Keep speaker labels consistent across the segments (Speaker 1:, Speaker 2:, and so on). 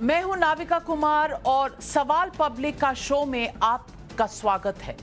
Speaker 1: मैं हूं नाविका कुमार और सवाल पब्लिक का शो में आपका स्वागत है।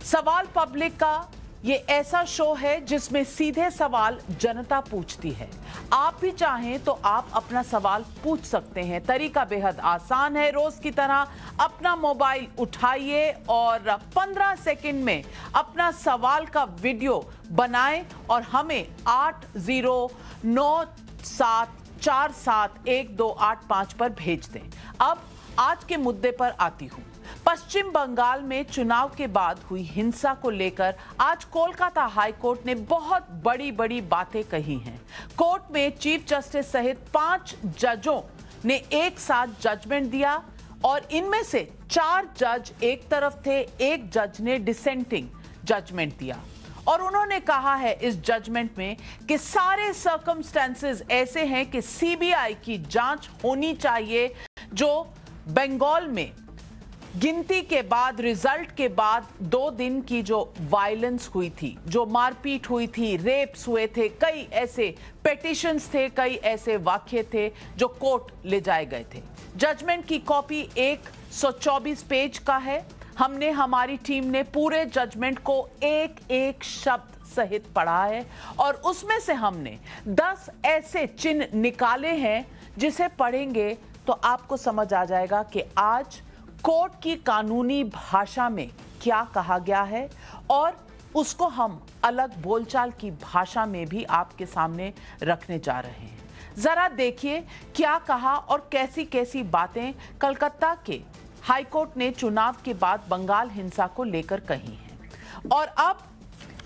Speaker 1: सवाल पब्लिक का ये ऐसा शो है जिसमें सीधे सवाल जनता पूछती है। आप भी चाहें तो आप अपना सवाल पूछ सकते हैं। तरीका बेहद आसान है। रोज की तरह अपना मोबाइल उठाइए और 15 सेकंड में अपना सवाल का वीडियो बनाएं और हमें 8097471285 पर भेज दें। अब आज के मुद्दे पर आती हूं। पश्चिम बंगाल में चुनाव के बाद हुई हिंसा को लेकर आज कोलकाता हाई कोर्ट ने बहुत बड़ी बातें कही हैं। कोर्ट में चीफ जस्टिस सहित 5 जजों ने एक साथ जजमेंट दिया और इनमें से 4 जज एक तरफ थे, एक जज ने डिसेंटिंग जजमेंट दिया और उन्होंने कहा है इस जजमेंट में कि सारे सर्कमस्टेंसेस ऐसे हैं कि सीबीआई की जांच होनी चाहिए। जो बंगाल में गिनती के बाद, रिजल्ट के बाद 2 दिन की जो वायलेंस हुई थी, जो मारपीट हुई थी, रेप्स हुए थे, कई ऐसे पिटीशंस थे, कई ऐसे वाक्य थे जो कोर्ट ले जाए गए थे। जजमेंट की कॉपी 124 पेज का है। हमने, हमारी टीम ने पूरे जजमेंट को एक एक शब्द सहित पढ़ा है और उसमें से हमने 10 ऐसे चिन्ह निकाले हैं जिसे पढ़ेंगे तो आपको समझ आ जाएगा कि आज कोर्ट की कानूनी भाषा में क्या कहा गया है और उसको हम अलग बोलचाल की भाषा में भी आपके सामने रखने जा रहे हैं। जरा देखिए क्या कहा और कैसी कैसी बातें कलकत्ता के हाई कोर्ट ने चुनाव के बाद बंगाल हिंसा को लेकर कही हैं। और अब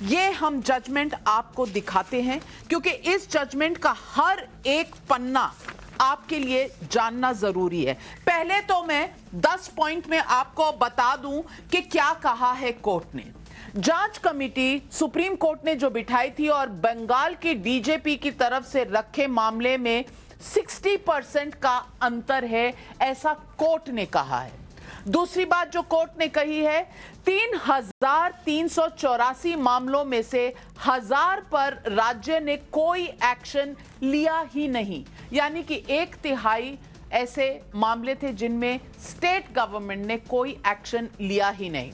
Speaker 1: ये हम जजमेंट आपको दिखाते हैं क्योंकि इस जजमेंट का हर एक पन्ना आपके लिए जानना जरूरी है। पहले तो मैं 10 पॉइंट में आपको बता दूं कि क्या कहा है कोर्ट ने। जांच कमेटी सुप्रीम कोर्ट ने जो बिठाई थी और बंगाल की डीजीपी की तरफ से रखे मामले में 60% का अंतर है, ऐसा कोर्ट ने कहा है। दूसरी बात जो कोर्ट ने कही है, 3384 मामलों में से 1000 पर राज्य ने कोई एक्शन लिया ही नहीं, यानी कि 1/3 ऐसे मामले थे जिनमें स्टेट गवर्नमेंट ने कोई एक्शन लिया ही नहीं।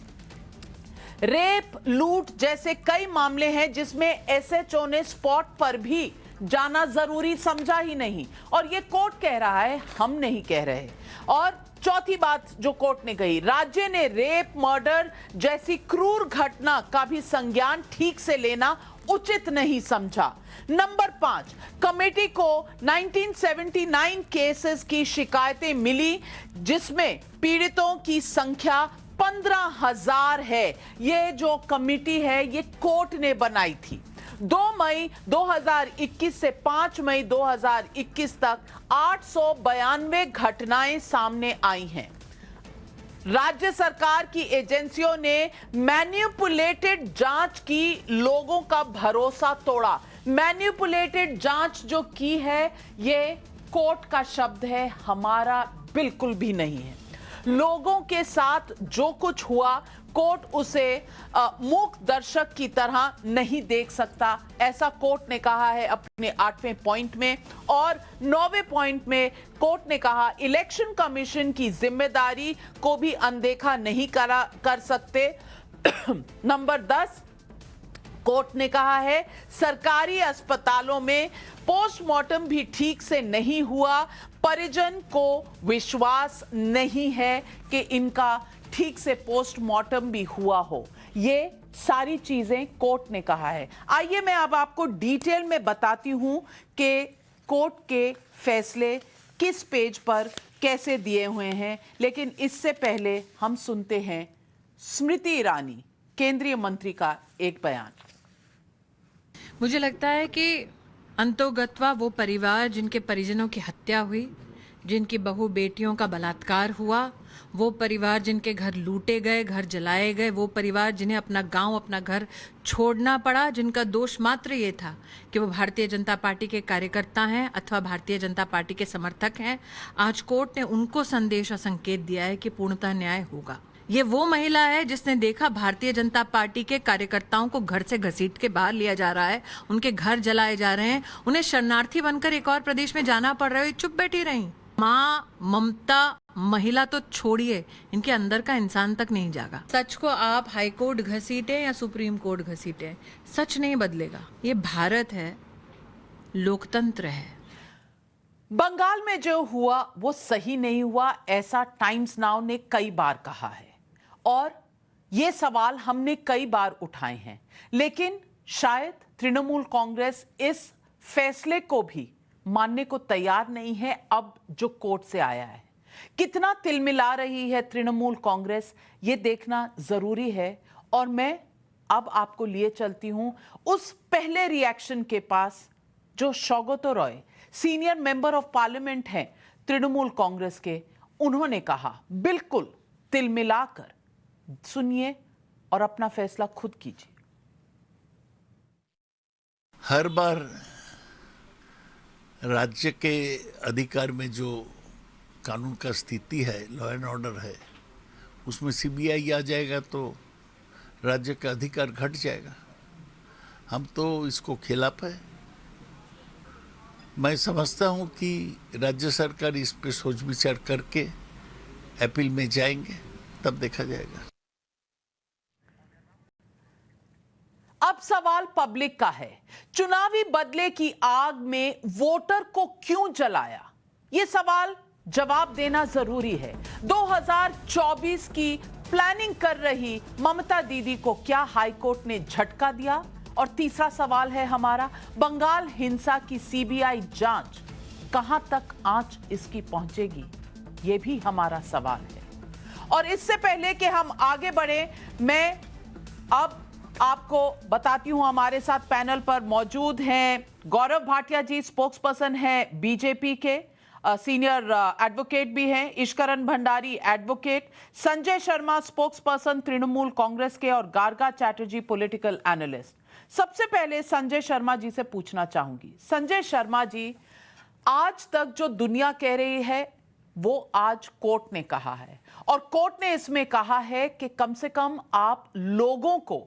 Speaker 1: रेप, लूट जैसे कई मामले हैं जिसमें एसएचओ ने स्पॉट पर भी जाना जरूरी समझा ही नहीं और ये कोर्ट कह रहा है, हम नहीं कह रहे। और चौथी बात जो कोर्ट ने कही, राज्य ने रेप, मर्डर जैसी क्रूर घटना का भी संज्ञान ठीक से लेना उचित नहीं समझा। नंबर 5, कमेटी को 1979 केसेस की शिकायतें मिली जिसमें पीड़ितों की संख्या 15,000 है। ये जो कमेटी है ये कोर्ट ने बनाई थी। 2 मई 2021 से 5 मई 2021 तक 892 घटनाएं सामने आई हैं। राज्य सरकार की एजेंसियों ने मैनिपुलेटेड जांच की, लोगों का भरोसा तोड़ा। मैनिपुलेटेड जांच जो की है ये कोर्ट का शब्द है, हमारा बिल्कुल भी नहीं है। लोगों के साथ जो कुछ हुआ कोर्ट उसे मूक दर्शक की तरह नहीं देख सकता, ऐसा कोर्ट ने कहा है अपने 8वें पॉइंट में। और 9वें पॉइंट में कोर्ट ने कहा इलेक्शन कमीशन की जिम्मेदारी को भी अनदेखा नहीं कर सकते। नंबर 10, कोर्ट ने कहा है सरकारी अस्पतालों में पोस्टमार्टम भी ठीक से नहीं हुआ, परिजन को विश्वास नहीं है कि इनका ठीक से पोस्टमार्टम भी हुआ हो। ये सारी चीजें कोर्ट ने कहा है। आइए मैं अब आपको डिटेल में बताती हूं कि कोर्ट के फैसले किस पेज पर कैसे दिए हुए हैं, लेकिन इससे पहले हम सुनते हैं स्मृति ईरानी केंद्रीय मंत्री का एक बयान।
Speaker 2: मुझे लगता है कि अंतोगत्वा वो परिवार जिनके परिजनों की हत्या हुई, जिनकी बहू बेटियों का बलात्कार हुआ, वो परिवार जिनके घर लूटे गए, घर जलाए गए, वो परिवार जिन्हें अपना गांव, अपना घर छोड़ना पड़ा, जिनका दोष मात्र ये था कि वो भारतीय जनता पार्टी के कार्यकर्ता हैं अथवा भारतीय जनता पार्टी के समर्थक हैं, आज कोर्ट ने उनको संदेश और संकेत दिया है कि पूर्णतः न्याय होगा। ये वो महिला है जिसने देखा भारतीय जनता पार्टी के कार्यकर्ताओं को घर से घसीट के बाहर लिया जा रहा है, उनके घर जलाए जा रहे हैं, उन्हें शरणार्थी बनकर एक और प्रदेश में जाना पड़ रहा है, चुप बैठी रहीं। माँ ममता महिला तो छोड़िए, इनके अंदर का इंसान तक नहीं जागा। सच को आप हाई कोर्ट घसीटे या सुप्रीम कोर्ट घसीटे, सच नहीं बदलेगा। ये भारत है, लोकतंत्र है।
Speaker 1: बंगाल में जो हुआ वो सही नहीं हुआ, ऐसा टाइम्स नाउ ने कई बार कहा है और ये सवाल हमने कई बार उठाए हैं, लेकिन शायद तृणमूल कांग्रेस इस फैसले को भी मानने को तैयार नहीं है। अब जो कोर्ट से आया है, कितना तिलमिला रही है तृणमूल कांग्रेस, ये देखना जरूरी है। और मैं अब आपको लिए चलती हूं उस पहले रिएक्शन के पास जो Saugata Roy senior member of parliament हैं तृणमूल कांग्रेस के। उन्होंने कहा, बिल्कुल तिलमिलाकर सुनिए और अपना फैसला खुद कीजिए।
Speaker 3: हर बार राज्य के अधिकार में जो कानून का स्थिति है, लॉ एंड ऑर्डर है, उसमें सीबीआई आ जाएगा तो राज्य का अधिकार घट जाएगा। हम तो इसको खिलाफ है। मैं समझता हूं कि राज्य सरकार इस पे सोच विचार करके अपील में जाएंगे, तब देखा जाएगा।
Speaker 1: अब सवाल पब्लिक का है, चुनावी बदले की आग में वोटर को क्यों जलाया? यह सवाल जवाब देना जरूरी है। 2024 की प्लानिंग कर रही ममता दीदी को क्या हाईकोर्ट ने झटका दिया? और तीसरा सवाल है हमारा, बंगाल हिंसा की सीबीआई जांच कहां तक आंच इसकी पहुंचेगी? यह भी हमारा सवाल है। और इससे पहले कि हम आगे बढ़े, मैं अब आपको बताती हूं, हमारे साथ पैनल पर मौजूद हैं गौरव भाटिया जी, स्पोक्स पर्सन है बीजेपी के, सीनियर एडवोकेट भी हैं, Eswaran Bhandari advocate, Sanjay Sharma spokes person Trinamool Congress के और गार्गा चैटर्जी पॉलिटिकल एनालिस्ट। सबसे पहले संजय शर्मा जी से पूछना चाहूंगी। संजय शर्मा जी, आज तक जो दुनिया कह रही है वो आज कोर्ट ने कहा है, और कोर्ट ने इसमें कहा है कि कम से कम आप लोगों को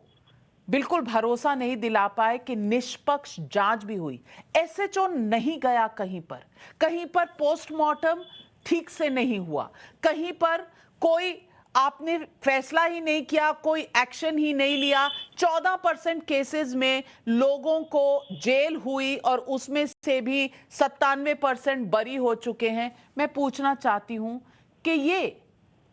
Speaker 1: बिल्कुल भरोसा नहीं दिला पाए कि निष्पक्ष जांच भी हुई। एसएचओ नहीं गया कहीं पर पोस्टमार्टम ठीक से नहीं हुआ, कहीं पर कोई आपने फैसला ही नहीं किया, कोई एक्शन ही नहीं लिया। 14% केसेस में लोगों को जेल हुई और उसमें से भी 97% बरी हो चुके हैं। मैं पूछना चाहती हूं कि ये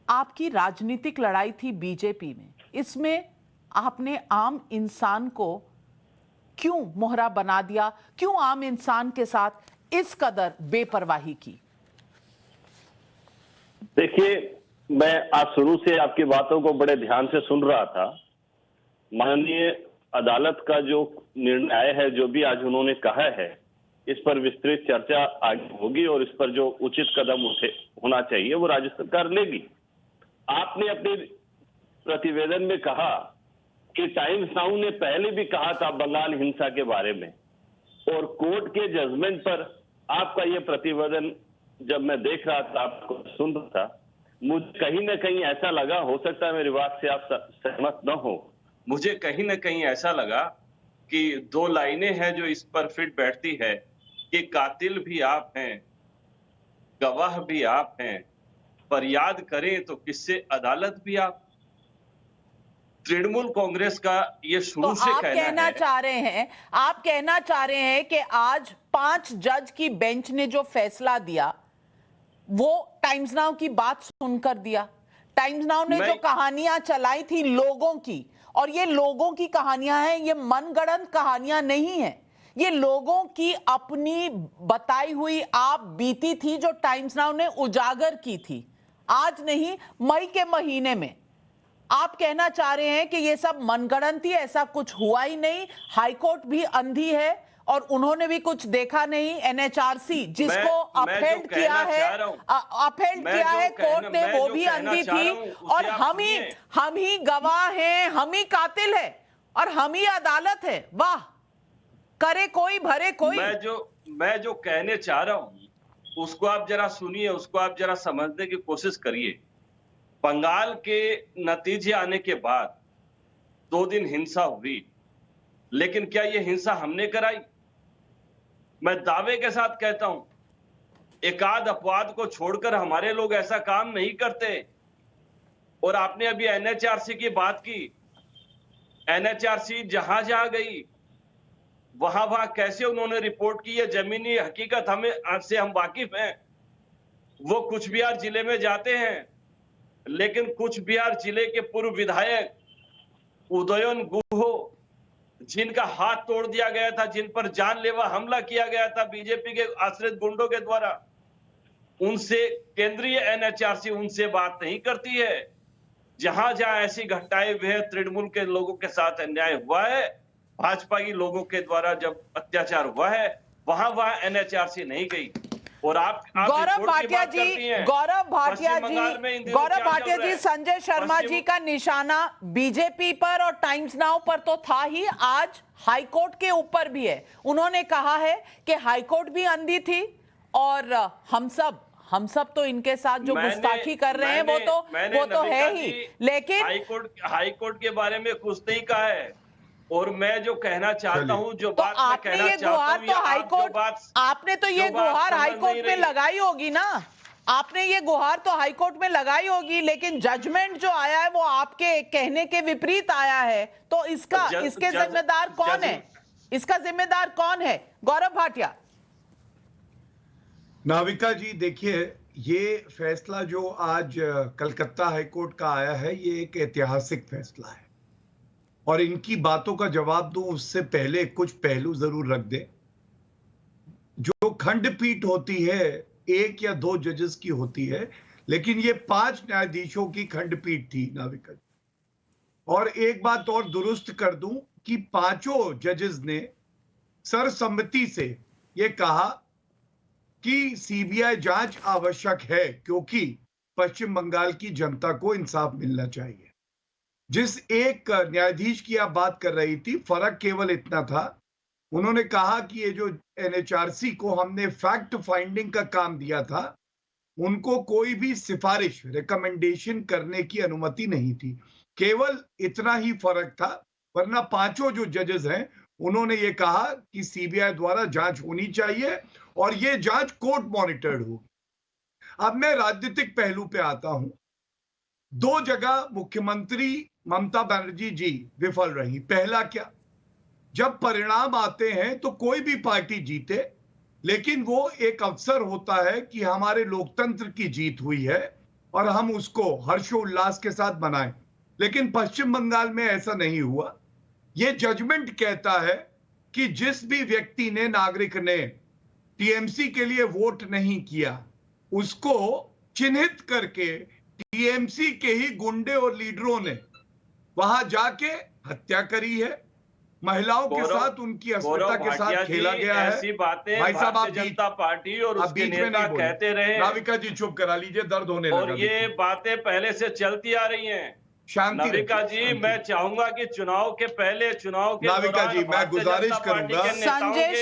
Speaker 1: आपकी राजनीतिक लड़ाई थी बीजेपी में, इसमें आपने आम इंसान को क्यों मोहरा बना दिया? क्यों आम इंसान के साथ इस कदर बेपरवाही की?
Speaker 4: देखिए, मैं आज शुरू से आपकी बातों को बड़े ध्यान से सुन रहा था। माननीय अदालत का जो निर्णय है, जो भी आज उन्होंने कहा है, इस पर विस्तृत चर्चा आगे होगी और इस पर जो उचित कदम होना चाहिए वो राज्य सरकार लेगी। आपने अपने प्रतिवेदन में कहा कि टाइम्स नाउ ने पहले भी कहा था बंगाल हिंसा के बारे में, और कोर्ट के जजमेंट पर आपका ये प्रतिवेदन जब मैं देख रहा था, आपको सुन रहा था, मुझे कहीं ना कहीं ऐसा लगा, हो सकता है मेरी बात से आप सहमत न हो, मुझे कहीं ना कहीं ऐसा लगा कि दो लाइनें हैं जो इस पर फिट बैठती है कि कातिल भी आप हैं, गवाह भी आप हैं, फरियाद करें तो किससे, अदालत भी आप। तृणमूल कांग्रेस का ये शुरू से
Speaker 1: आप कहना चाह रहे हैं, आप कहना चाह रहे हैं कि आज 5 जज की बेंच ने जो फैसला दिया वो टाइम्स नाउ की बात सुनकर दिया। टाइम्स नाउ ने जो कहानियां चलाई थी लोगों की, और ये लोगों की कहानियां हैं, ये मनगढ़ंत कहानियां नहीं है, ये लोगों की अपनी बताई हुई आप बीती थी जो टाइम्स नाउ ने उजागर की थी। आज नहीं, मई के महीने में आप कहना चाह रहे हैं कि ये सब मनगढ़ंत ही, ऐसा कुछ हुआ ही नहीं, हाईकोर्ट भी अंधी है और उन्होंने भी कुछ देखा नहीं। एनएचआरसी जिसको अफेंड किया है कोर्ट ने, वो भी अंधी थी, और हम ही गवाह हैं, हम ही कातिल है और हम ही अदालत है। वाह, करे कोई भरे कोई।
Speaker 4: मैं जो कहने चाह रहा हूं उसको आप जरा सुनिए, उसको आप जरा समझने की कोशिश करिए। बंगाल के नतीजे आने के बाद 2 दिन हिंसा हुई, लेकिन क्या यह हिंसा हमने कराई? मैं दावे के साथ कहता हूं
Speaker 5: एकाध अपवाद को छोड़कर हमारे लोग ऐसा काम नहीं करते। और आपने अभी एनएचआरसी की बात की, एनएचआरसी जहां जहां गई वहां वहां कैसे उन्होंने रिपोर्ट की है, जमीनी हकीकत हम वाकिफ हैं। वो कुछ बिहार जिले में जाते हैं, लेकिन कुछ बिहार जिले के पूर्व विधायक उदयन गुह, जिनका हाथ तोड़ दिया गया था, जिन पर जानलेवा हमला किया गया था बीजेपी के आश्रित गुंडों के द्वारा, उनसे केंद्रीय एनएचआरसी उनसे बात नहीं करती है। जहां जहां ऐसी घटनाएं हुई है, तृणमूल के लोगों के साथ अन्याय हुआ है, भाजपा के लोगों के द्वारा जब अत्याचार हुआ है, वहां वहां एनएचआरसी नहीं गई। और आप
Speaker 1: गौरव भाटिया जी, संजय शर्मा जी का निशाना बीजेपी पर और टाइम्स नाउ पर तो था ही, आज हाईकोर्ट के ऊपर भी है। उन्होंने कहा है कि हाईकोर्ट भी अंधी थी और हम सब तो इनके साथ जो गुस्ताखी कर रहे हैं वो तो है ही, लेकिन
Speaker 5: हाईकोर्ट के बारे में कुछ नहीं कहा है। और मैं जो कहना चाहता हूं, जो
Speaker 1: तो
Speaker 5: बात मैं कहना चाहता हूं,
Speaker 1: आपने तो ये गुहार हाईकोर्ट में लगाई होगी ना, आपने ये गुहार तो हाईकोर्ट में लगाई होगी, लेकिन जजमेंट जो आया है वो आपके कहने के विपरीत आया है। तो इसके जिम्मेदार कौन है? इसका जिम्मेदार कौन है? गौरव भाटिया।
Speaker 6: नाविका जी, देखिए, ये फैसला जो आज कलकत्ता हाईकोर्ट का आया है, ये एक ऐतिहासिक फैसला है। और इनकी बातों का जवाब दूं उससे पहले कुछ पहलू जरूर रख दे। जो खंडपीठ होती है, एक या दो जजेस की होती है, लेकिन ये 5 न्यायाधीशों की खंडपीठ थी नाविका जी। और एक बात और दुरुस्त कर दूं कि 5 जजेस ने सर्वसम्मति से ये कहा कि सीबीआई जांच आवश्यक है, क्योंकि पश्चिम बंगाल की जनता को इंसाफ मिलना चाहिए। जिस एक न्यायाधीश की आप बात कर रही थी, फर्क केवल इतना था, उन्होंने कहा कि ये जो एनएचआरसी को हमने फैक्ट फाइंडिंग का काम दिया था, उनको कोई भी सिफारिश, रिकमेंडेशन करने की अनुमति नहीं थी। केवल इतना ही फर्क था, वरना 5 जो जजेस हैं उन्होंने ये कहा कि सीबीआई द्वारा जांच होनी चाहिए और ये जांच कोर्ट मॉनिटर्ड होगी। अब मैं राजनीतिक पहलू पे आता हूं। 2 जगह मुख्यमंत्री ममता बनर्जी जी विफल रही। पहला क्या, जब परिणाम आते हैं तो कोई भी पार्टी जीते, लेकिन वो एक अवसर होता है कि हमारे लोकतंत्र की जीत हुई है और हम उसको हर्षोल्लास के साथ मनाएं। लेकिन पश्चिम बंगाल में ऐसा नहीं हुआ। ये जजमेंट कहता है कि जिस भी व्यक्ति ने, नागरिक ने टीएमसी के लिए वोट नहीं किया, उसको चिन्हित करके टीएमसी के ही गुंडे और लीडरों ने वहां जाके हत्या करी है। महिलाओं के साथ, उनकी अस्मिता के साथ खेला गया है।
Speaker 5: ऐसी बातें
Speaker 6: भाई साहब, आप
Speaker 5: जनता पार्टी और उसके नेता कहते रहे।
Speaker 6: नाविका जी चुप करा लीजिए, दर्द होने लगा।
Speaker 5: और ये बातें पहले से चलती आ रही हैं।
Speaker 6: शांति
Speaker 5: नाविका जी, मैं चाहूंगा कि चुनाव के पहले, चुनाव के
Speaker 6: नाविका जी, मैं गुजारिश करूंगा।
Speaker 1: संजय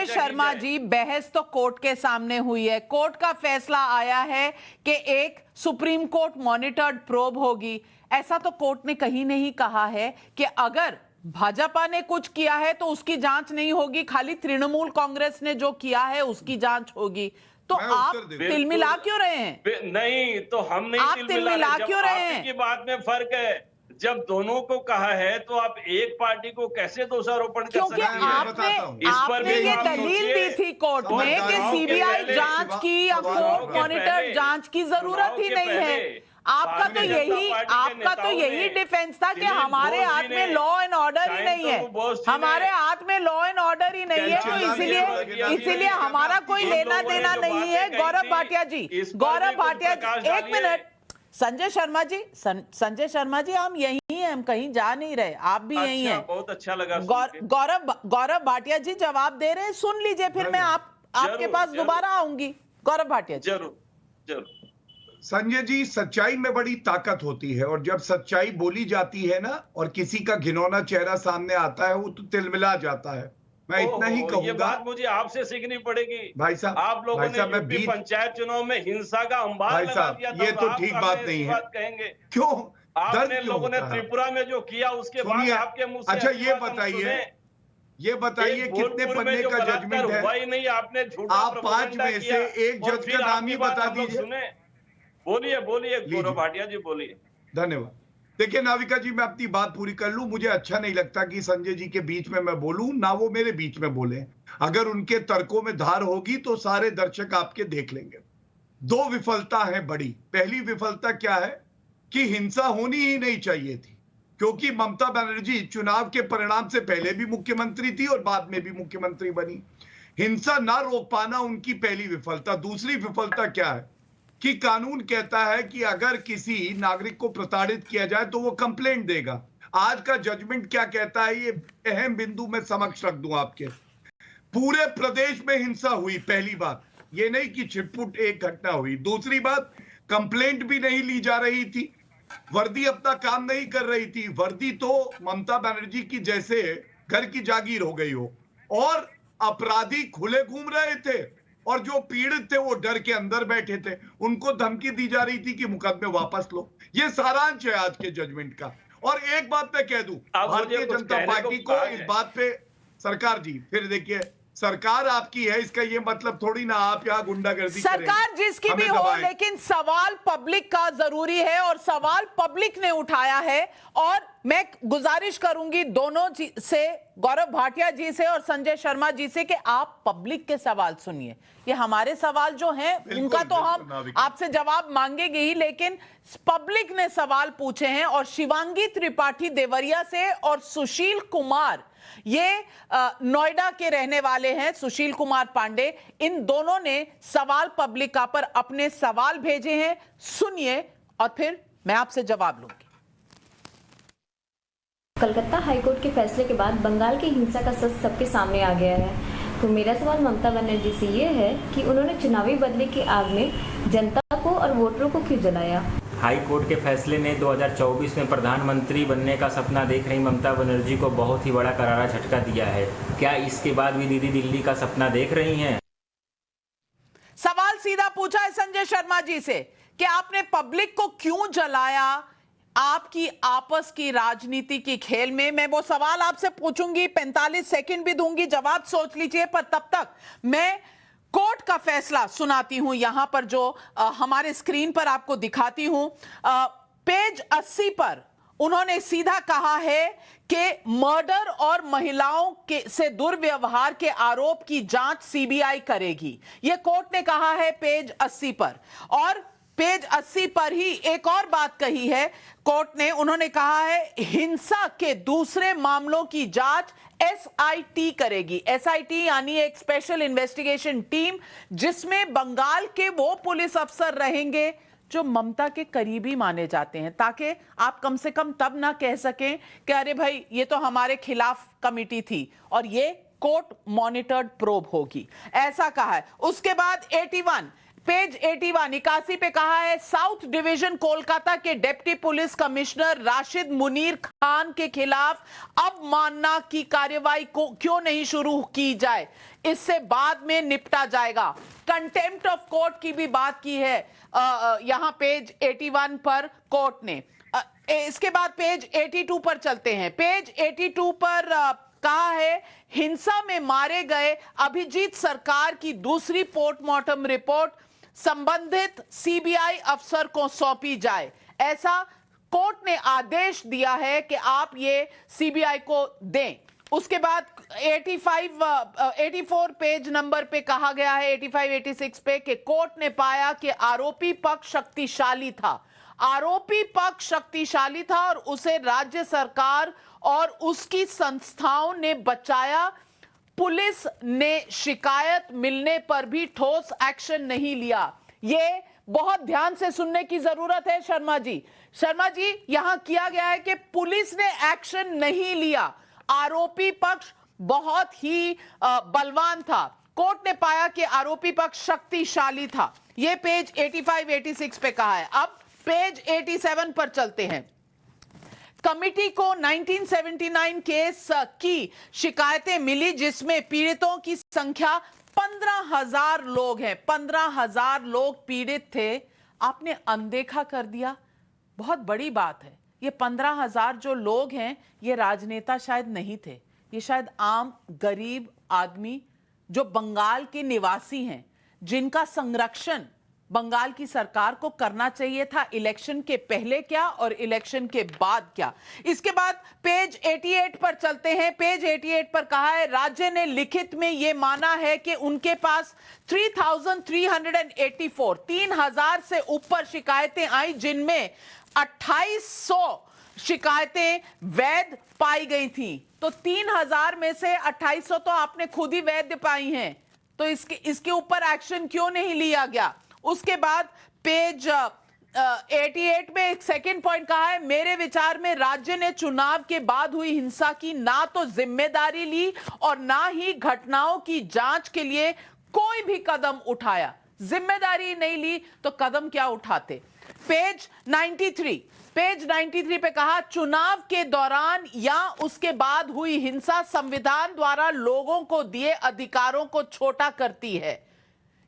Speaker 1: शर्मा जी, बहस तो कोर्ट के सामने हुई है। कोर्ट का फैसला आया है कि एक सुप्रीम कोर्ट मॉनिटर्ड प्रोब होगी। ऐसा तो कोर्ट ने कहीं नहीं कहा है कि अगर भाजपा ने कुछ किया है तो उसकी जांच नहीं होगी, खाली तृणमूल कांग्रेस ने जो किया है उसकी जांच होगी। तो आप तिलमिला क्यों रहे हैं?
Speaker 5: नहीं, तो हम नहीं,
Speaker 1: आप तिलमिला क्यों रहे हैं?
Speaker 5: की बात में फर्क है। जब दोनों को कहा है तो आप एक पार्टी को कैसे दोषारोपण कर सकते हैं?
Speaker 1: क्योंकि आपने ये दलील दी थी कोर्ट में कि सीबीआई जांच की या कोर्ट मॉनिटर जांच की जरूरत ही नहीं है। आपका तो यही डिफेंस था कि हमारे हाथ में लॉ एंड ऑर्डर ही नहीं है, हमारे हाथ में लॉ एंड ऑर्डर ही नहीं है, तो इसीलिए हमारा कोई लेना देना नहीं है। गौरव भाटिया जी, एक मिनट। संजय शर्मा जी, हम यही हैं, हम कहीं जा नहीं रहे, आप भी यही हैं।
Speaker 5: बहुत अच्छा लगा।
Speaker 1: गौरव भाटिया जी जवाब दे रहे हैं, सुन लीजिए, फिर मैं आपके पास दोबारा आऊंगी। गौरव भाटिया जी।
Speaker 5: जरूर।
Speaker 6: संजय जी, सच्चाई में बड़ी ताकत होती है, और जब सच्चाई बोली जाती है ना, और किसी का घिनौना चेहरा सामने आता है, वो तो तिलमिला जाता है। मैं इतना ही कहूंगा।
Speaker 5: ये बात मुझे आपसे सीखनी पड़ेगी
Speaker 6: भाई साहब।
Speaker 5: आप लोगों ने यूपी पंचायत चुनाव में हिंसा का अंबार लगा दिया था,
Speaker 6: ये तो ठीक बात नहीं है।
Speaker 5: कहेंगे
Speaker 6: क्यों?
Speaker 5: आपने लोगों ने त्रिपुरा में जो किया उसके बाद आपके मुंह से
Speaker 6: अच्छा, ये ये बताइए
Speaker 5: एक
Speaker 6: कितने
Speaker 5: भोजपुर में
Speaker 6: पन्ने
Speaker 5: जो
Speaker 6: का
Speaker 5: बलात्कार
Speaker 6: जजमेंट
Speaker 5: हुआ
Speaker 6: है?
Speaker 5: ही नहीं, आपने झूठा
Speaker 6: आप 5
Speaker 5: प्रोपेगेंडा
Speaker 6: में
Speaker 5: किया
Speaker 6: से एक
Speaker 5: और
Speaker 6: जज
Speaker 5: फिर
Speaker 6: का नाम
Speaker 5: आपकी
Speaker 6: ही
Speaker 5: बात
Speaker 6: बता
Speaker 5: हम लोग
Speaker 6: दीजिए।
Speaker 5: सुने। बोलिए बोलिए
Speaker 6: लीजिए।
Speaker 5: गौरव भाटिया जी, बोलिए।
Speaker 6: धन्यवाद। देखिए नाविका जी, मैं अपनी बात पूरी कर लूं। मुझे अच्छा नहीं लगता कि संजय जी के बीच में मैं बोलूं, ना वो मेरे बीच में बोले। अगर उनके तर्कों में धार होगी तो सारे दर्शक आपके देख लेंगे। 2 विफलता है बड़ी। पहली विफलता क्या है कि हिंसा होनी ही नहीं चाहिए थी, क्योंकि ममता बनर्जी चुनाव के परिणाम से पहले भी मुख्यमंत्री थी और बाद में भी मुख्यमंत्री बनी। हिंसा ना रोक पाना उनकी पहली विफलता। दूसरी विफलता क्या है कि कानून कहता है कि अगर किसी नागरिक को प्रताड़ित किया जाए तो वो कंप्लेंट देगा। आज का जजमेंट क्या कहता है, ये अहम बिंदु मैं समक्ष रख दूं आपके। पूरे प्रदेश में हिंसा हुई, पहली बात। ये नहीं कि छिटपुट एक घटना हुई। दूसरी बात, कंप्लेंट भी नहीं ली जा रही थी, वर्दी अपना काम नहीं कर रही थी। वर्दी तो ममता बनर्जी की जैसे घर की जागीर हो गई हो, और अपराधी खुले घूम रहे थे और जो पीड़ित थे वो डर के अंदर बैठे थे। उनको धमकी दी जा रही थी कि मुकदमे वापस लो। ये सारांश है आज के जजमेंट का। और एक बात मैं कह दूं, भारतीय जनता पार्टी को इस बात पे, सरकार जी, फिर देखिए, सरकार आपकी है, इसका ये मतलब थोड़ी ना आप यहाँ गुंडागर्दी करेंगे।
Speaker 1: सरकार जिसकी भी हो, लेकिन सवाल पब्लिक का जरूरी है और सवाल पब्लिक ने उठाया है। और मैं गुजारिश करूंगी दोनों से, गौरव भाटिया जी से और संजय शर्मा जी से, कि आप पब्लिक के सवाल सुनिए। ये हमारे सवाल जो हैं उनका तो हम आपसे जवाब मांगेंगे ही, लेकिन पब्लिक ने सवाल पूछे हैं। और शिवांगी त्रिपाठी देवरिया से और सुशील कुमार, ये नोएडा के रहने वाले हैं, सुशील कुमार पांडे, इन दोनों ने सवाल पब्लिक का पर अपने सवाल भेजे हैं। सुनिए और फिर मैं आपसे जवाब लूंगी।
Speaker 7: कलकत्ता हाईकोर्ट के फैसले के बाद बंगाल की हिंसा का सच सबके सामने आ गया है। तो मेरा सवाल ममता बनर्जी से ये है कि उन्होंने चुनावी बदले की आग में जनता को और वोटरों को क्यों जलाया।
Speaker 8: हाई कोर्ट के फैसले ने 2024 में प्रधानमंत्री बनने का सपना देख रही ममता बनर्जी को बहुत ही बड़ा करारा झटका दिया है। क्या इसके बाद भी दीदी दिल्ली का सपना देख रही हैं?
Speaker 1: सवाल सीधा पूछा है संजय शर्मा जी से कि आपने पब्लिक को क्यों जलाया आपकी आपस की राजनीति की खेल में। मैं वो सवाल आपसे पूछूंगी, 45 सेकंड भी दूंगी, जवाब सोच लीजिए। पर तब तक मैं कोर्ट का फैसला सुनाती हूं यहां पर, जो हमारे स्क्रीन पर आपको दिखाती हूं। पेज 80 पर उन्होंने सीधा कहा है कि मर्डर और महिलाओं के से दुर्व्यवहार के आरोप की जांच सीबीआई करेगी। यह कोर्ट ने कहा है पेज 80 पर। और पेज 80 पर ही एक और बात कही है कोर्ट ने, उन्होंने कहा है हिंसा के दूसरे मामलों की जांच एसआईटी करेगी। एसआईटी यानी एक स्पेशल इन्वेस्टिगेशन टीम, जिसमें बंगाल के वो पुलिस अफसर रहेंगे जो ममता के करीबी माने जाते हैं, ताकि आप कम से कम तब ना कह सकें कि अरे भाई ये तो हमारे खिलाफ कमिटी थी, और ये कोर्ट मॉनिटर्ड प्रोब होगी, ऐसा कहा है। उसके बाद 81 पेज 81 पे कहा है साउथ डिवीजन कोलकाता के deputy police commissioner Rashid Munir Khan के खिलाफ अवमानना की कार्रवाई को क्यों नहीं शुरू की जाए, इससे बाद में निपटा जाएगा। कंटेम्प्ट ऑफ कोर्ट की भी बात की है यहां पेज 81 पर कोर्ट ने। इसके बाद पेज 82 पर चलते हैं। पेज 82 पर कहा है हिंसा में मारे गए अभिजीत सरकार की दूसरी पोस्टमार्टम रिपोर्ट संबंधित सीबीआई अफसर को सौंपी जाए। ऐसा कोर्ट ने आदेश दिया है कि आप ये सीबीआई को दें। उसके बाद 84 पेज नंबर पे कहा गया है 85-86 पे कि कोर्ट ने पाया कि आरोपी पक्ष शक्तिशाली था। आरोपी पक्ष शक्तिशाली था और उसे राज्य सरकार और उसकी संस्थाओं ने बचाया। पुलिस ने शिकायत मिलने पर भी ठोस एक्शन नहीं लिया। ये बहुत ध्यान से सुनने की जरूरत है शर्मा जी। शर्मा जी, यहां किया गया है कि पुलिस ने एक्शन नहीं लिया, आरोपी पक्ष बहुत ही बलवान था। कोर्ट ने पाया कि आरोपी पक्ष शक्तिशाली था। यह पेज 85-86 पे कहा है। अब पेज 87 पर चलते हैं। कमिटी को 1979 केस की शिकायतें मिली, जिसमें पीड़ितों की संख्या 15,000 लोग हैं। 15,000 लोग पीड़ित थे, आपने अनदेखा कर दिया। बहुत बड़ी बात है। ये 15,000 जो लोग हैं, ये राजनेता शायद नहीं थे, ये शायद आम गरीब आदमी जो बंगाल के निवासी हैं, जिनका संरक्षण बंगाल की सरकार को करना चाहिए था इलेक्शन के पहले क्या और इलेक्शन के बाद क्या। इसके बाद पेज 88 पर चलते हैं। पेज 88 पर कहा है राज्य ने लिखित में यह माना है कि उनके पास 3,384 3,000 से ऊपर शिकायतें आई, जिनमें 2,800 शिकायतें वैध पाई गई थी। तो 3,000 में से 2,800 तो आपने खुद ही वैध पाई हैं, तो इसके ऊपर एक्शन क्यों नहीं लिया गया। उसके बाद पेज 88 में एक सेकंड पॉइंट कहा है, मेरे विचार में राज्य ने चुनाव के बाद हुई हिंसा की ना तो जिम्मेदारी ली और ना ही घटनाओं की जांच के लिए कोई भी कदम उठाया। जिम्मेदारी नहीं ली तो कदम क्या उठाते। पेज 93 पे कहा चुनाव के दौरान या उसके बाद हुई हिंसा संविधान द्वारा लोगों को दिए अधिकारों को छोटा करती है।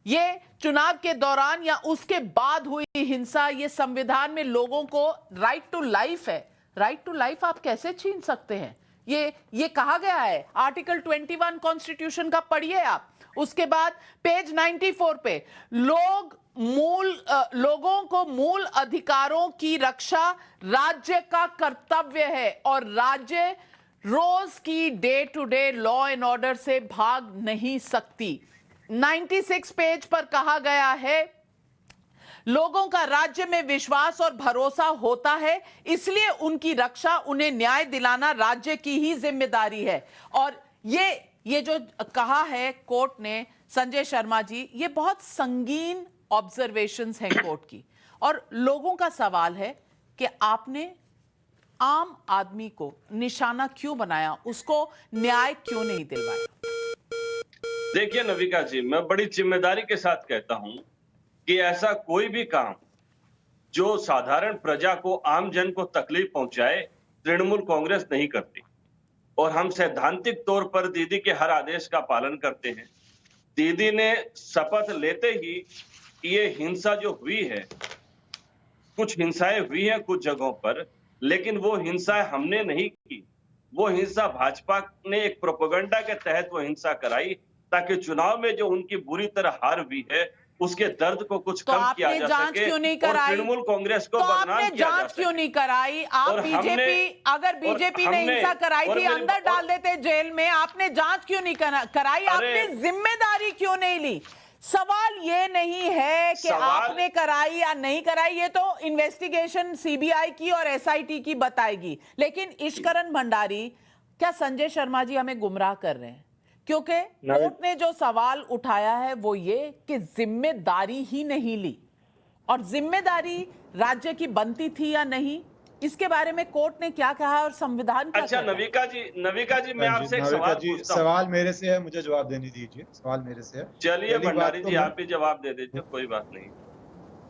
Speaker 1: ये चुनाव के दौरान या उसके बाद हुई हिंसा, ये संविधान में लोगों को राइट टू लाइफ है। राइट टू लाइफ आप कैसे छीन सकते हैं। ये कहा गया है आर्टिकल 21 कॉन्स्टिट्यूशन का, पढ़िए आप। उसके बाद पेज 94 पे लोगों को मूल अधिकारों की रक्षा राज्य का कर्तव्य है और राज्य रोज की day to day law and order से भाग नहीं सकती। 96 पेज पर कहा गया है लोगों का राज्य में विश्वास और भरोसा होता है, इसलिए उनकी रक्षा, उन्हें न्याय दिलाना राज्य की ही जिम्मेदारी है। और ये जो कहा है कोर्ट ने, संजय शर्मा जी, ये बहुत संगीन ऑब्जर्वेशंस हैं कोर्ट की। और लोगों का सवाल है कि आपने आम आदमी को निशाना क्यों बनाया, उसको न्याय क्यों नहीं दिलवाया।
Speaker 5: देखिए नविका जी, मैं बड़ी जिम्मेदारी के साथ कहता हूं कि ऐसा कोई भी काम जो साधारण प्रजा को, आम जन को तकलीफ पहुंचाए, तृणमूल कांग्रेस नहीं करती। और हम सैद्धांतिक तौर पर दीदी के हर आदेश का पालन करते हैं। दीदी ने शपथ लेते ही ये हिंसा जो हुई है, कुछ हिंसाएं हुई हैं कुछ जगहों पर, लेकिन वो हिंसा हमने नहीं की। वो हिंसा भाजपा ने एक प्रोपेगेंडा के तहत वो हिंसा कराई ताकि चुनाव में जो उनकी बुरी तरह हार हुई है उसके दर्द को कुछ कम किया जा सके।
Speaker 1: क्यों नहीं कराई?
Speaker 5: और तृणमूल कांग्रेस को बदनाम किया जा सके।
Speaker 1: जांच क्यों नहीं कराई? आप बीजेपी, अगर बीजेपी ने हिंसा कराई थी अंदर डाल देते जेल में, आपने जांच क्यों नहीं कराई? आपने जिम्मेदारी क्यों नहीं ली? सवाल ये नहीं है कि आपने कराई या नहीं कराई, ये तो इन्वेस्टिगेशन सीबीआई की और एसआईटी की बताएगी। लेकिन ईश्वरन भंडारी, क्या संजय शर्मा जी हमें गुमराह कर रहे हैं? क्योंकि कोर्ट ने जो सवाल उठाया है वो ये कि जिम्मेदारी ही नहीं ली, और जिम्मेदारी राज्य की बनती थी या नहीं, इसके बारे में कोर्ट ने क्या कहा और संविधान क्या
Speaker 5: अच्छा नविका जी मैं आपसे एक सवाल पूछता हूं।
Speaker 9: सवाल मेरे से है, मुझे जवाब देने दीजिए। सवाल मेरे से है।
Speaker 5: चलिए भंडारी जी आप भी जवाब दे दीजिए, कोई बात नहीं।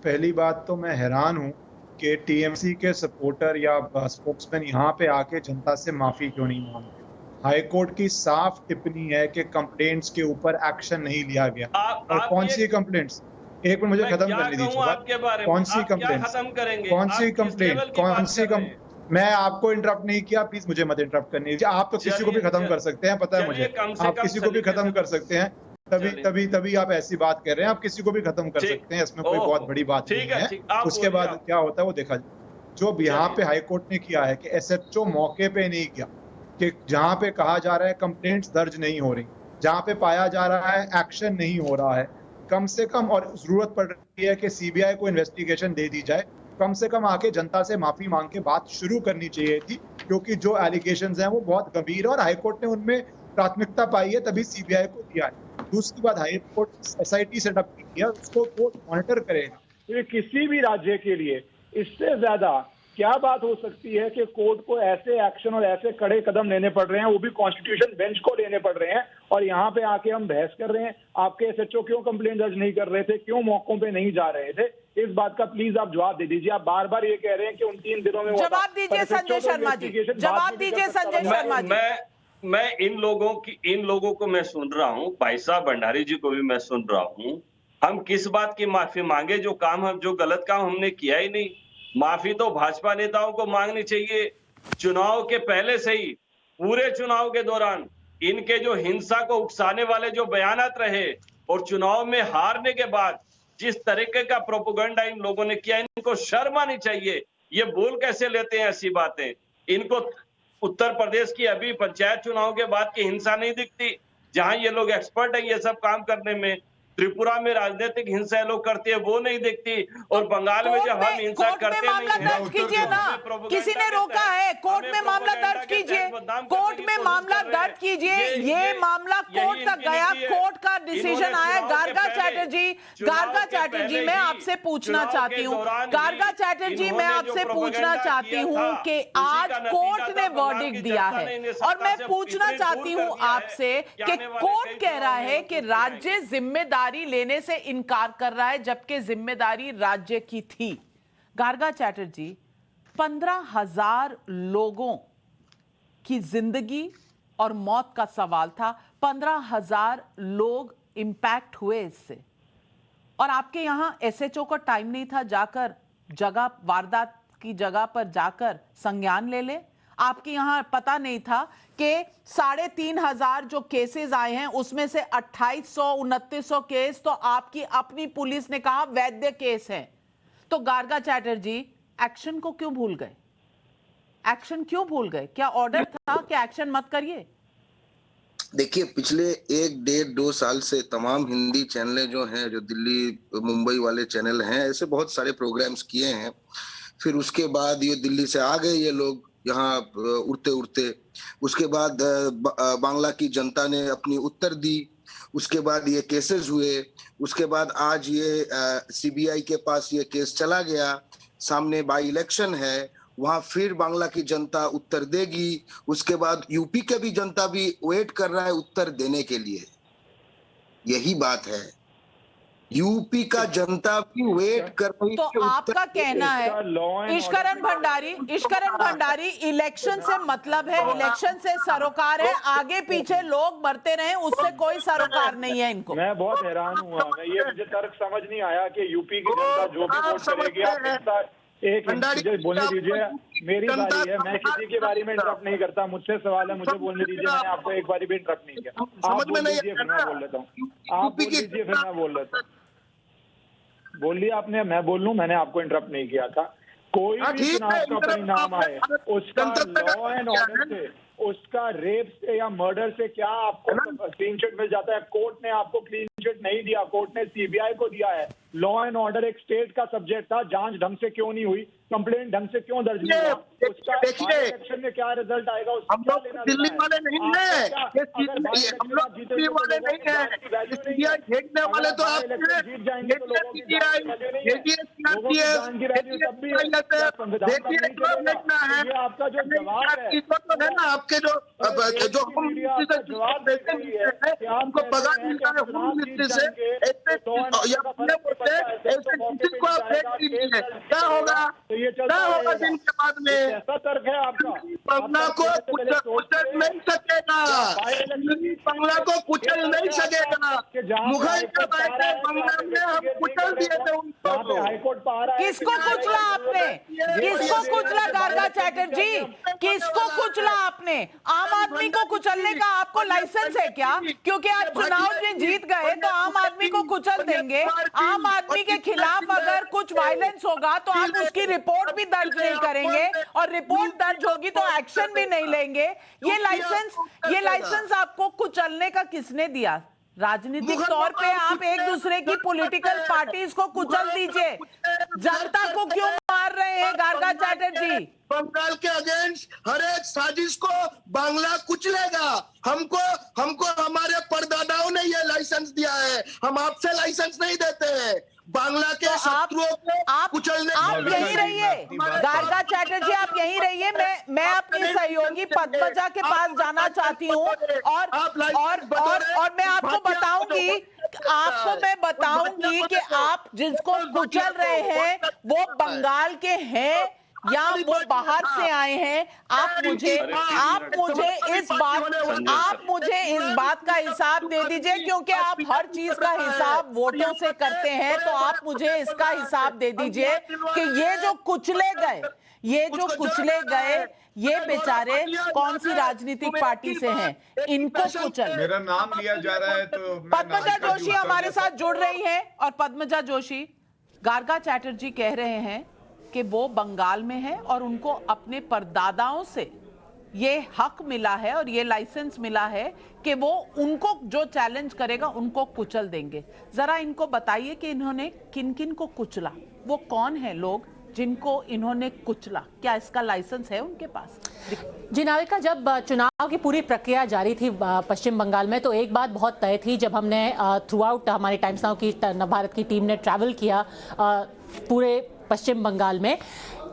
Speaker 9: पहली बात तो मैं हैरान हूं कि टीएमसी के सपोर्टर या स्पोक्समैन यहाँ पे आके जनता से माफी क्यों नहीं मांगते। हाई कोर्ट की साफ टिप्पणी है कि कंप्लेंट्स के ऊपर एक्शन नहीं लिया गया। और कौन सी कंप्लेंट्स? एक मिनट मुझे खत्म करने दीजिए। कौन सी कंप्लेंट? कौन सी कंप्लेंट? मैं आपको इंटरप्ट नहीं किया, प्लीज मुझे मत इंटरप्ट करने दीजिए। आप तो किसी को भी खत्म कर सकते हैं, पता है मुझे। आप किसी को भी खत्म कर सकते हैं, तभी आप ऐसी बात कर रहे हैं। आप किसी को भी खत्म कर सकते हैं, इसमें कोई बहुत बड़ी बात नहीं है। उसके बाद क्या होता है वो देखा जाए। जो यहाँ पे हाई कोर्ट ने किया है कि एसएचओ मौके पे नहीं गया, कि जहाँ पे कहा जा रहा है कंप्लेंट्स दर्ज नहीं हो रही, जहाँ पे पाया जा रहा है एक्शन नहीं हो रहा है, कम से कम, और जरूरत पड़ रही है कि सीबीआई को इन्वेस्टिगेशन दे दी जाए, कम से कम आके जनता से माफी मांग के बात शुरू करनी चाहिए थी। क्योंकि जो एलिगेशंस हैं वो बहुत गंभीर है और हाईकोर्ट ने उनमें प्राथमिकता पाई है, तभी सीबीआई को दिया है। दूसरी बात, हाईकोर्ट एसआईटी सेटअप की है, उसको कोर्ट मॉनिटर करेगा।
Speaker 10: ये किसी भी राज्य के लिए इससे ज्यादा क्या बात हो सकती है कि कोर्ट को ऐसे एक्शन और ऐसे कड़े कदम लेने पड़ रहे हैं, वो भी कॉन्स्टिट्यूशन बेंच को लेने पड़ रहे हैं, और यहाँ पे आके हम बहस कर रहे हैं। आपके एसएचओ क्यों कंप्लेंट दर्ज नहीं कर रहे थे, क्यों मौकों पे नहीं जा रहे थे, इस बात का प्लीज आप जवाब दे दीजिए। आप बार बार ये कह रहे हैं कि उन 3 दिनों में
Speaker 1: जवाब दीजिए संजय शर्मा जी, जवाब दीजिए संजय शर्मा जी।
Speaker 5: मैं इन लोगों को मैं सुन रहा हूँ, भाई साहब भंडारी जी को भी मैं सुन रहा हूँ। हम किस बात की माफी मांगे? जो गलत काम हमने किया ही नहीं। माफी तो भाजपा नेताओं को मांगनी चाहिए। चुनाव के पहले से ही पूरे चुनाव के दौरान इनके जो हिंसा को उकसाने वाले जो बयानात रहे और चुनाव में हारने के बाद जिस तरीके का प्रोपेगेंडा इन लोगों ने किया, इनको शर्म आनी चाहिए। ये बोल कैसे लेते हैं ऐसी बातें? इनको उत्तर प्रदेश की अभी पंचायत चुनाव के बाद की हिंसा नहीं दिखती, जहां ये लोग एक्सपर्ट है ये सब काम करने में। त्रिपुरा में राजनीतिक हिंसा ये लोग करते हैं वो नहीं दिखती, और बंगाल में जब हम हिंसा करते
Speaker 1: मामला
Speaker 5: नहीं
Speaker 1: दर्ज कीजिए ना, किसी ने रोका है? कोर्ट में मामला दर्ज कीजिए, कोर्ट में मामला दर्ज कीजिए। ये मामला कोर्ट तक गया, कोर्ट का डिसीजन आया। गार्गा चैटर्जी, मैं आपसे पूछना चाहती हूँ, गार्गा चैटर्जी, मैं आपसे पूछना चाहती हूँ कि आज कोर्ट ने वर्डिक्ट दिया है, और मैं पूछना चाहती हूँ आपसे कि कोर्ट कह रहा है कि राज्य जिम्मेदारी लेने से इनकार कर रहा है, जबकि जिम्मेदारी राज्य की थी। गार्गा चैटर्जी, 15,000 लोगों की जिंदगी और मौत का सवाल था, 15,000 लोग इंपैक्ट हुए इससे, और आपके यहां एसएचओ को टाइम नहीं था जाकर जगह, वारदात की जगह पर जाकर संज्ञान ले ले? आपके यहां पता नहीं था कि 3,500 जो केसेस आए हैं उसमें से 2800-2900 केस तो आपकी अपनी पुलिस ने कहा वैध केस हैं? तो गार्गा चैटर्जी, एक्शन को क्यों भूल गए? एक्शन क्यों भूल गए? क्या ऑर्डर था कि एक्शन मत करिए?
Speaker 11: देखिए, पिछले 1-1.5-2 साल से तमाम हिंदी चैनलें जो हैं, जो दिल्ली मुंबई वाले चैनल हैं, ऐसे बहुत सारे प्रोग्राम्स किए हैं। फिर उसके बाद ये दिल्ली से आ गए ये लोग यहाँ उड़ते उड़ते। उसके बाद बांग्ला की जनता ने अपनी उत्तर दी, उसके बाद ये केसेस हुए, उसके बाद आज ये सीबीआई के पास ये केस चला गया, सामने बाई इलेक्शन है, वहां फिर बांग्ला की जनता उत्तर देगी। उसके बाद यूपी के भी जनता भी वेट कर रहा है उत्तर देने के लिए। यही बात है, यूपी का जनता भी वेट कर रही है।
Speaker 1: तो आपका कहना है, ईश्वरन भंडारी, इलेक्शन से मतलब है, इलेक्शन से सरोकार है, आगे पीछे लोग मरते रहे उससे कोई सरोकार नहीं है इनको।
Speaker 10: मैं बहुत हैरान हुआ, ये मुझे तर्क समझ नहीं आया कि यूपी की जनता जो भी वोट करेगी, आप एक मुझे बोलने दीजिए, मेरी बारी है, मैं किसी की बारी में इंटरप्ट नहीं करता, मुझसे सवाल है, मुझे बोलने दीजिए। मैंने आपको एक बारी भी इंटरप्ट नहीं किया। आप बोल लीजिए फिर मैं बोल लेता हूँ, आप बोल लीजिए फिर मैं बोल लेता हूँ। बोल लिया आपने, मैं बोल लूं? मैंने आपको इंटरप्ट नहीं किया था। कोई भी चुनाव का परिणाम आए, उसका लॉ एंड ऑर्डर से, उसका रेप से या मर्डर से क्या आपको क्लीन चिट मिल जाता है? कोर्ट ने आपको क्लीन चिट नहीं दिया, कोर्ट ने सीबीआई को दिया है। लॉ एंड ऑर्डर एक स्टेट का सब्जेक्ट था, जांच ढंग से क्यों नहीं हुई, कंप्लेंट ढंग से क्यों दर्ज नहीं हुआ, उसका इलेक्शन में क्या रिजल्ट आएगा उसका क्या लेना
Speaker 11: दिल्ली वाले नहीं है, हम लोग दिल्ली वाले नहीं है, सीबीआई भेजने वाले तो आप देखिए
Speaker 10: आपका जो जवाब है
Speaker 11: ना, आपके जो हमको पगार मिलता है होम मिनिस्ट्री से, को आप भेज दीजिए, क्या होगा? क्या होगा दिन के बाद में?
Speaker 10: ऐसा तर्क है आपका?
Speaker 11: बांग्ला को कुचल नहीं सकेगा, बांग्ला को कुचल नहीं सकेगा। मुगल जब आए थे बांग्ला में, हम कुचल दिए थे उनको।
Speaker 10: हाईकोर्ट पर आ रहा है,
Speaker 1: किसको कुचला आपने? किसको कुचला गार्गा चैटर्जी? किसको कुचला आपने? आम आदमी को कुचलने का आपको लाइसेंस है क्या? क्योंकि आप चुनाव में जीत गए तो आम आदमी को कुचल देंगे। आम आदमी के खिलाफ अगर कुछ वायलेंस होगा तो आप उसकी रिपोर्ट भी दर्ज नहीं करेंगे, और रिपोर्ट दर्ज होगी तो एक्शन भी नहीं लेंगे। ये लाइसेंस आपको कुचलने का किसने दिया? राजनीतिक तौर पे आप एक दूसरे की पॉलिटिकल पार्टीज को कुचल दीजिए, जनता को क्यों मार रहे हैं गार्गा चैटर्जी?
Speaker 11: बंगाल के अगेंस्ट हर एक साजिश को बांग्ला कुचलेगा। हमको हमारे परदादाओं ने ये लाइसेंस दिया है, हम आपसे लाइसेंस नहीं देते हैं। बांग्ला के
Speaker 1: तो
Speaker 11: शत्रुओं को कुचलने।
Speaker 1: आप यहीं रहिए गार्गा चैटर्जी, आप यहीं रहिए। मैं अपनी सहयोगी पद्मजा के पास जाना चाहती हूँ, और मैं आपको बताऊंगी कि आप जिसको कुचल रहे हैं वो बंगाल के हैं, या वो बाहर से आए हैं, आप मुझे इस बात का हिसाब दे दीजिए, क्योंकि आप हर चीज का हिसाब वोटों से करते हैं, तो आप मुझे इसका हिसाब दे दीजिए कि ये जो कुचले गए ये बेचारे कौन सी राजनीतिक पार्टी से हैं, इनको कुचल।
Speaker 6: मेरा नाम लिया जा रहा है तो
Speaker 1: पद्मजा जोशी हमारे साथ जुड़ रही हैं, और पद्मजा जोशी, गार्गा चैटर्जी कह रहे हैं कि वो बंगाल में है और उनको अपने परदादाओं से ये हक मिला है और ये लाइसेंस मिला है कि वो उनको जो चैलेंज करेगा उनको कुचल देंगे। जरा इनको बताइए कि इन्होंने किन किन को कुचला, वो कौन है लोग जिनको इन्होंने कुचला, क्या इसका लाइसेंस है उनके पास?
Speaker 12: जी नाविका, जब चुनाव की पूरी प्रक्रिया जारी थी पश्चिम बंगाल में, तो एक बात बहुत तय थी। जब हमने थ्रू आउट हमारी टाइम्स नाउ की नवभारत की टीम ने ट्रैवल किया पूरे पश्चिम बंगाल में,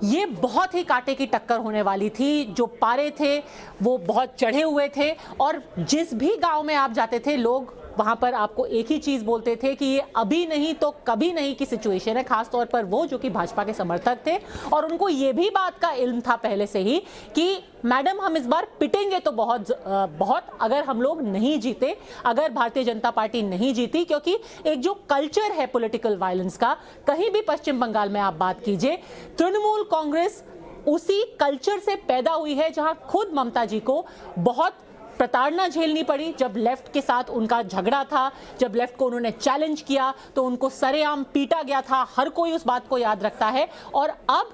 Speaker 12: ये बहुत ही कांटे की टक्कर होने वाली थी। जो पारे थे वो बहुत चढ़े हुए थे, और जिस भी गांव में आप जाते थे लोग वहां पर आपको एक ही चीज बोलते थे कि ये अभी नहीं तो कभी नहीं की सिचुएशन है, खासतौर पर वो जो कि भाजपा के समर्थक थे। और उनको ये भी बात का इल्म था पहले से ही कि मैडम हम इस बार पिटेंगे तो बहुत अगर हम लोग नहीं जीते, अगर भारतीय जनता पार्टी नहीं जीती, क्योंकि एक जो कल्चर है पॉलिटिकल वायलेंस का, कहीं भी पश्चिम बंगाल में आप बात कीजिए, तृणमूल कांग्रेस उसी कल्चर से पैदा हुई है जहां खुद ममता जी को बहुत प्रताड़ना झेलनी पड़ी। जब लेफ्ट के साथ उनका झगड़ा था, जब लेफ्ट को उन्होंने चैलेंज किया तो उनको सरेआम पीटा गया था, हर कोई उस बात को याद रखता है। और अब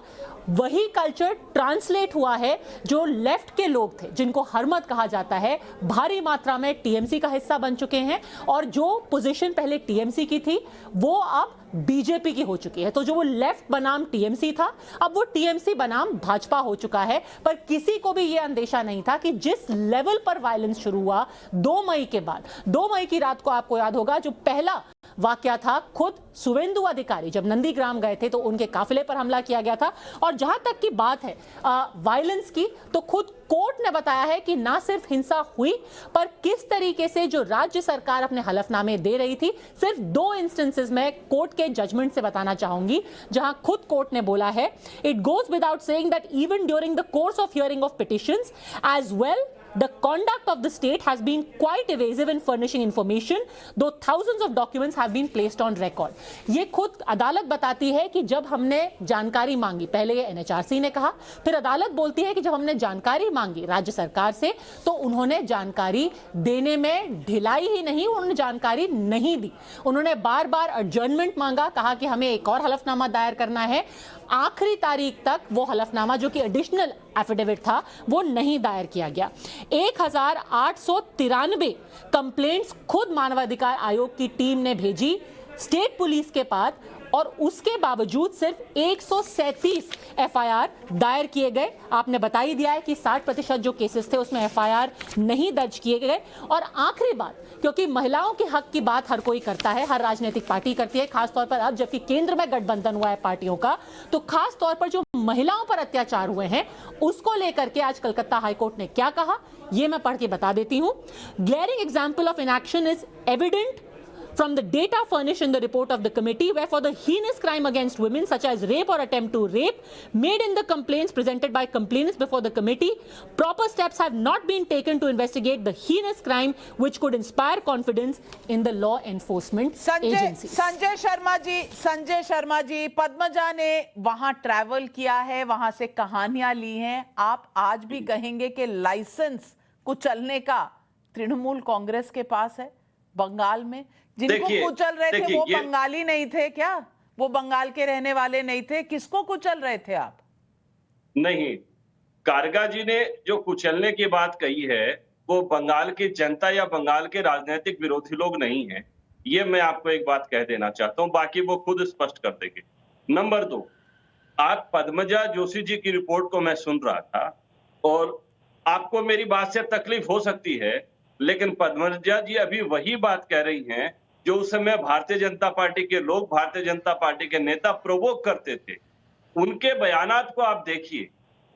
Speaker 12: वही कल्चर ट्रांसलेट हुआ है, जो लेफ्ट के लोग थे जिनको हरमत कहा जाता है, भारी मात्रा में टीएमसी का हिस्सा बन चुके हैं, और जो पोजीशन पहले टीएमसी की थी वो अब बीजेपी की हो चुकी है। तो जो वो लेफ्ट बनाम टीएमसी था, अब वो टीएमसी बनाम भाजपा हो चुका है। पर किसी को भी ये अंदेशा नहीं था कि जिस लेवल पर वायलेंस शुरू हुआ 2 मई के बाद, 2 मई की रात को आपको याद होगा जो पहला वाकया था, खुद शुवेंदु अधिकारी जब नंदीग्राम गए थे तो उनके काफिले पर हमला किया गया था। और जहां तक की बात है वायलेंस की, तो खुद कोर्ट ने बताया है कि ना सिर्फ हिंसा हुई, पर किस तरीके से जो राज्य सरकार अपने हलफनामे दे रही थी, सिर्फ 2 इंस्टेंसेस में कोर्ट के जजमेंट से बताना चाहूंगी, जहां खुद कोर्ट ने बोला है, it goes without saying that even during the course of hearing of petitions as well the conduct of the state has been quite evasive in furnishing information, though thousands of documents have been placed on record. ये खुद अदालत बताती है कि जब हमने जानकारी मांगी, पहले ये एनएचआरसी ने कहा, फिर अदालत बोलती है कि जब हमने जानकारी मांगी राज्य सरकार से तो उन्होंने जानकारी देने में ढिलाई ही नहीं, उन्होंने जानकारी नहीं दी। उन्होंने बार बार एडजर्नमेंट मांगा, कहा कि हमें एक और हलफनामा दायर करना है। आखिरी तारीख तक वो हलफनामा जो कि एडिशनल एफिडेविट था वो नहीं दायर किया गया। 1893 कंप्लेंट्स खुद मानवाधिकार आयोग की टीम ने भेजी स्टेट पुलिस के पास, और उसके बावजूद सिर्फ 137 एफआईआर दायर किए गए। आपने बता ही दिया है कि 60% जो केसेस थे उसमें एफआईआर नहीं दर्ज किए गए। और आखिरी बात, क्योंकि महिलाओं के हक की बात हर कोई करता है, हर राजनीतिक पार्टी करती है, खासतौर पर अब जबकि केंद्र में गठबंधन हुआ है पार्टियों का, तो खास तौर पर जो महिलाओं पर अत्याचार हुए हैं उसको लेकर के आज कलकत्ता हाईकोर्ट ने क्या कहा, ये मैं पढ़ के बता देती हूं। Glaring example of inaction is evident from the data furnished in the report of the committee, where for the heinous crime against women such as rape or attempt to rape made in the complaints presented by complainants before the committee, proper steps have not been taken to investigate the heinous crime which could inspire confidence in the law enforcement agencies.
Speaker 1: Sanjay Sharma ji, Padmaja ने वहां travel किया है, वहां से कहानियां ली हैं। आप आज भी कहेंगे कि लाइसेंस कुचलने का तृणमूल कांग्रेस के पास है बंगाल में? जिनको कुचल रहे थे वो बंगाली नहीं थे क्या? वो बंगाल के रहने वाले नहीं थे? किसको कुचल रहे थे आप?
Speaker 5: नहीं, गार्गा जी ने जो कुचलने की बात कही है वो बंगाल की जनता या बंगाल के राजनीतिक विरोधी लोग नहीं है। ये मैं आपको एक बात कह देना चाहता हूं, बाकी वो खुद स्पष्ट कर देंगे। नंबर 2, आज पद्मजा जोशी जी की रिपोर्ट को मैं सुन रहा था, और आपको मेरी बात से तकलीफ हो सकती है, लेकिन पद्मजा जी अभी वही बात कह रही हैं जो उस समय भारतीय जनता पार्टी के लोग, भारतीय जनता पार्टी के नेता प्रोवोक करते थे। उनके बयानात को आप देखिए,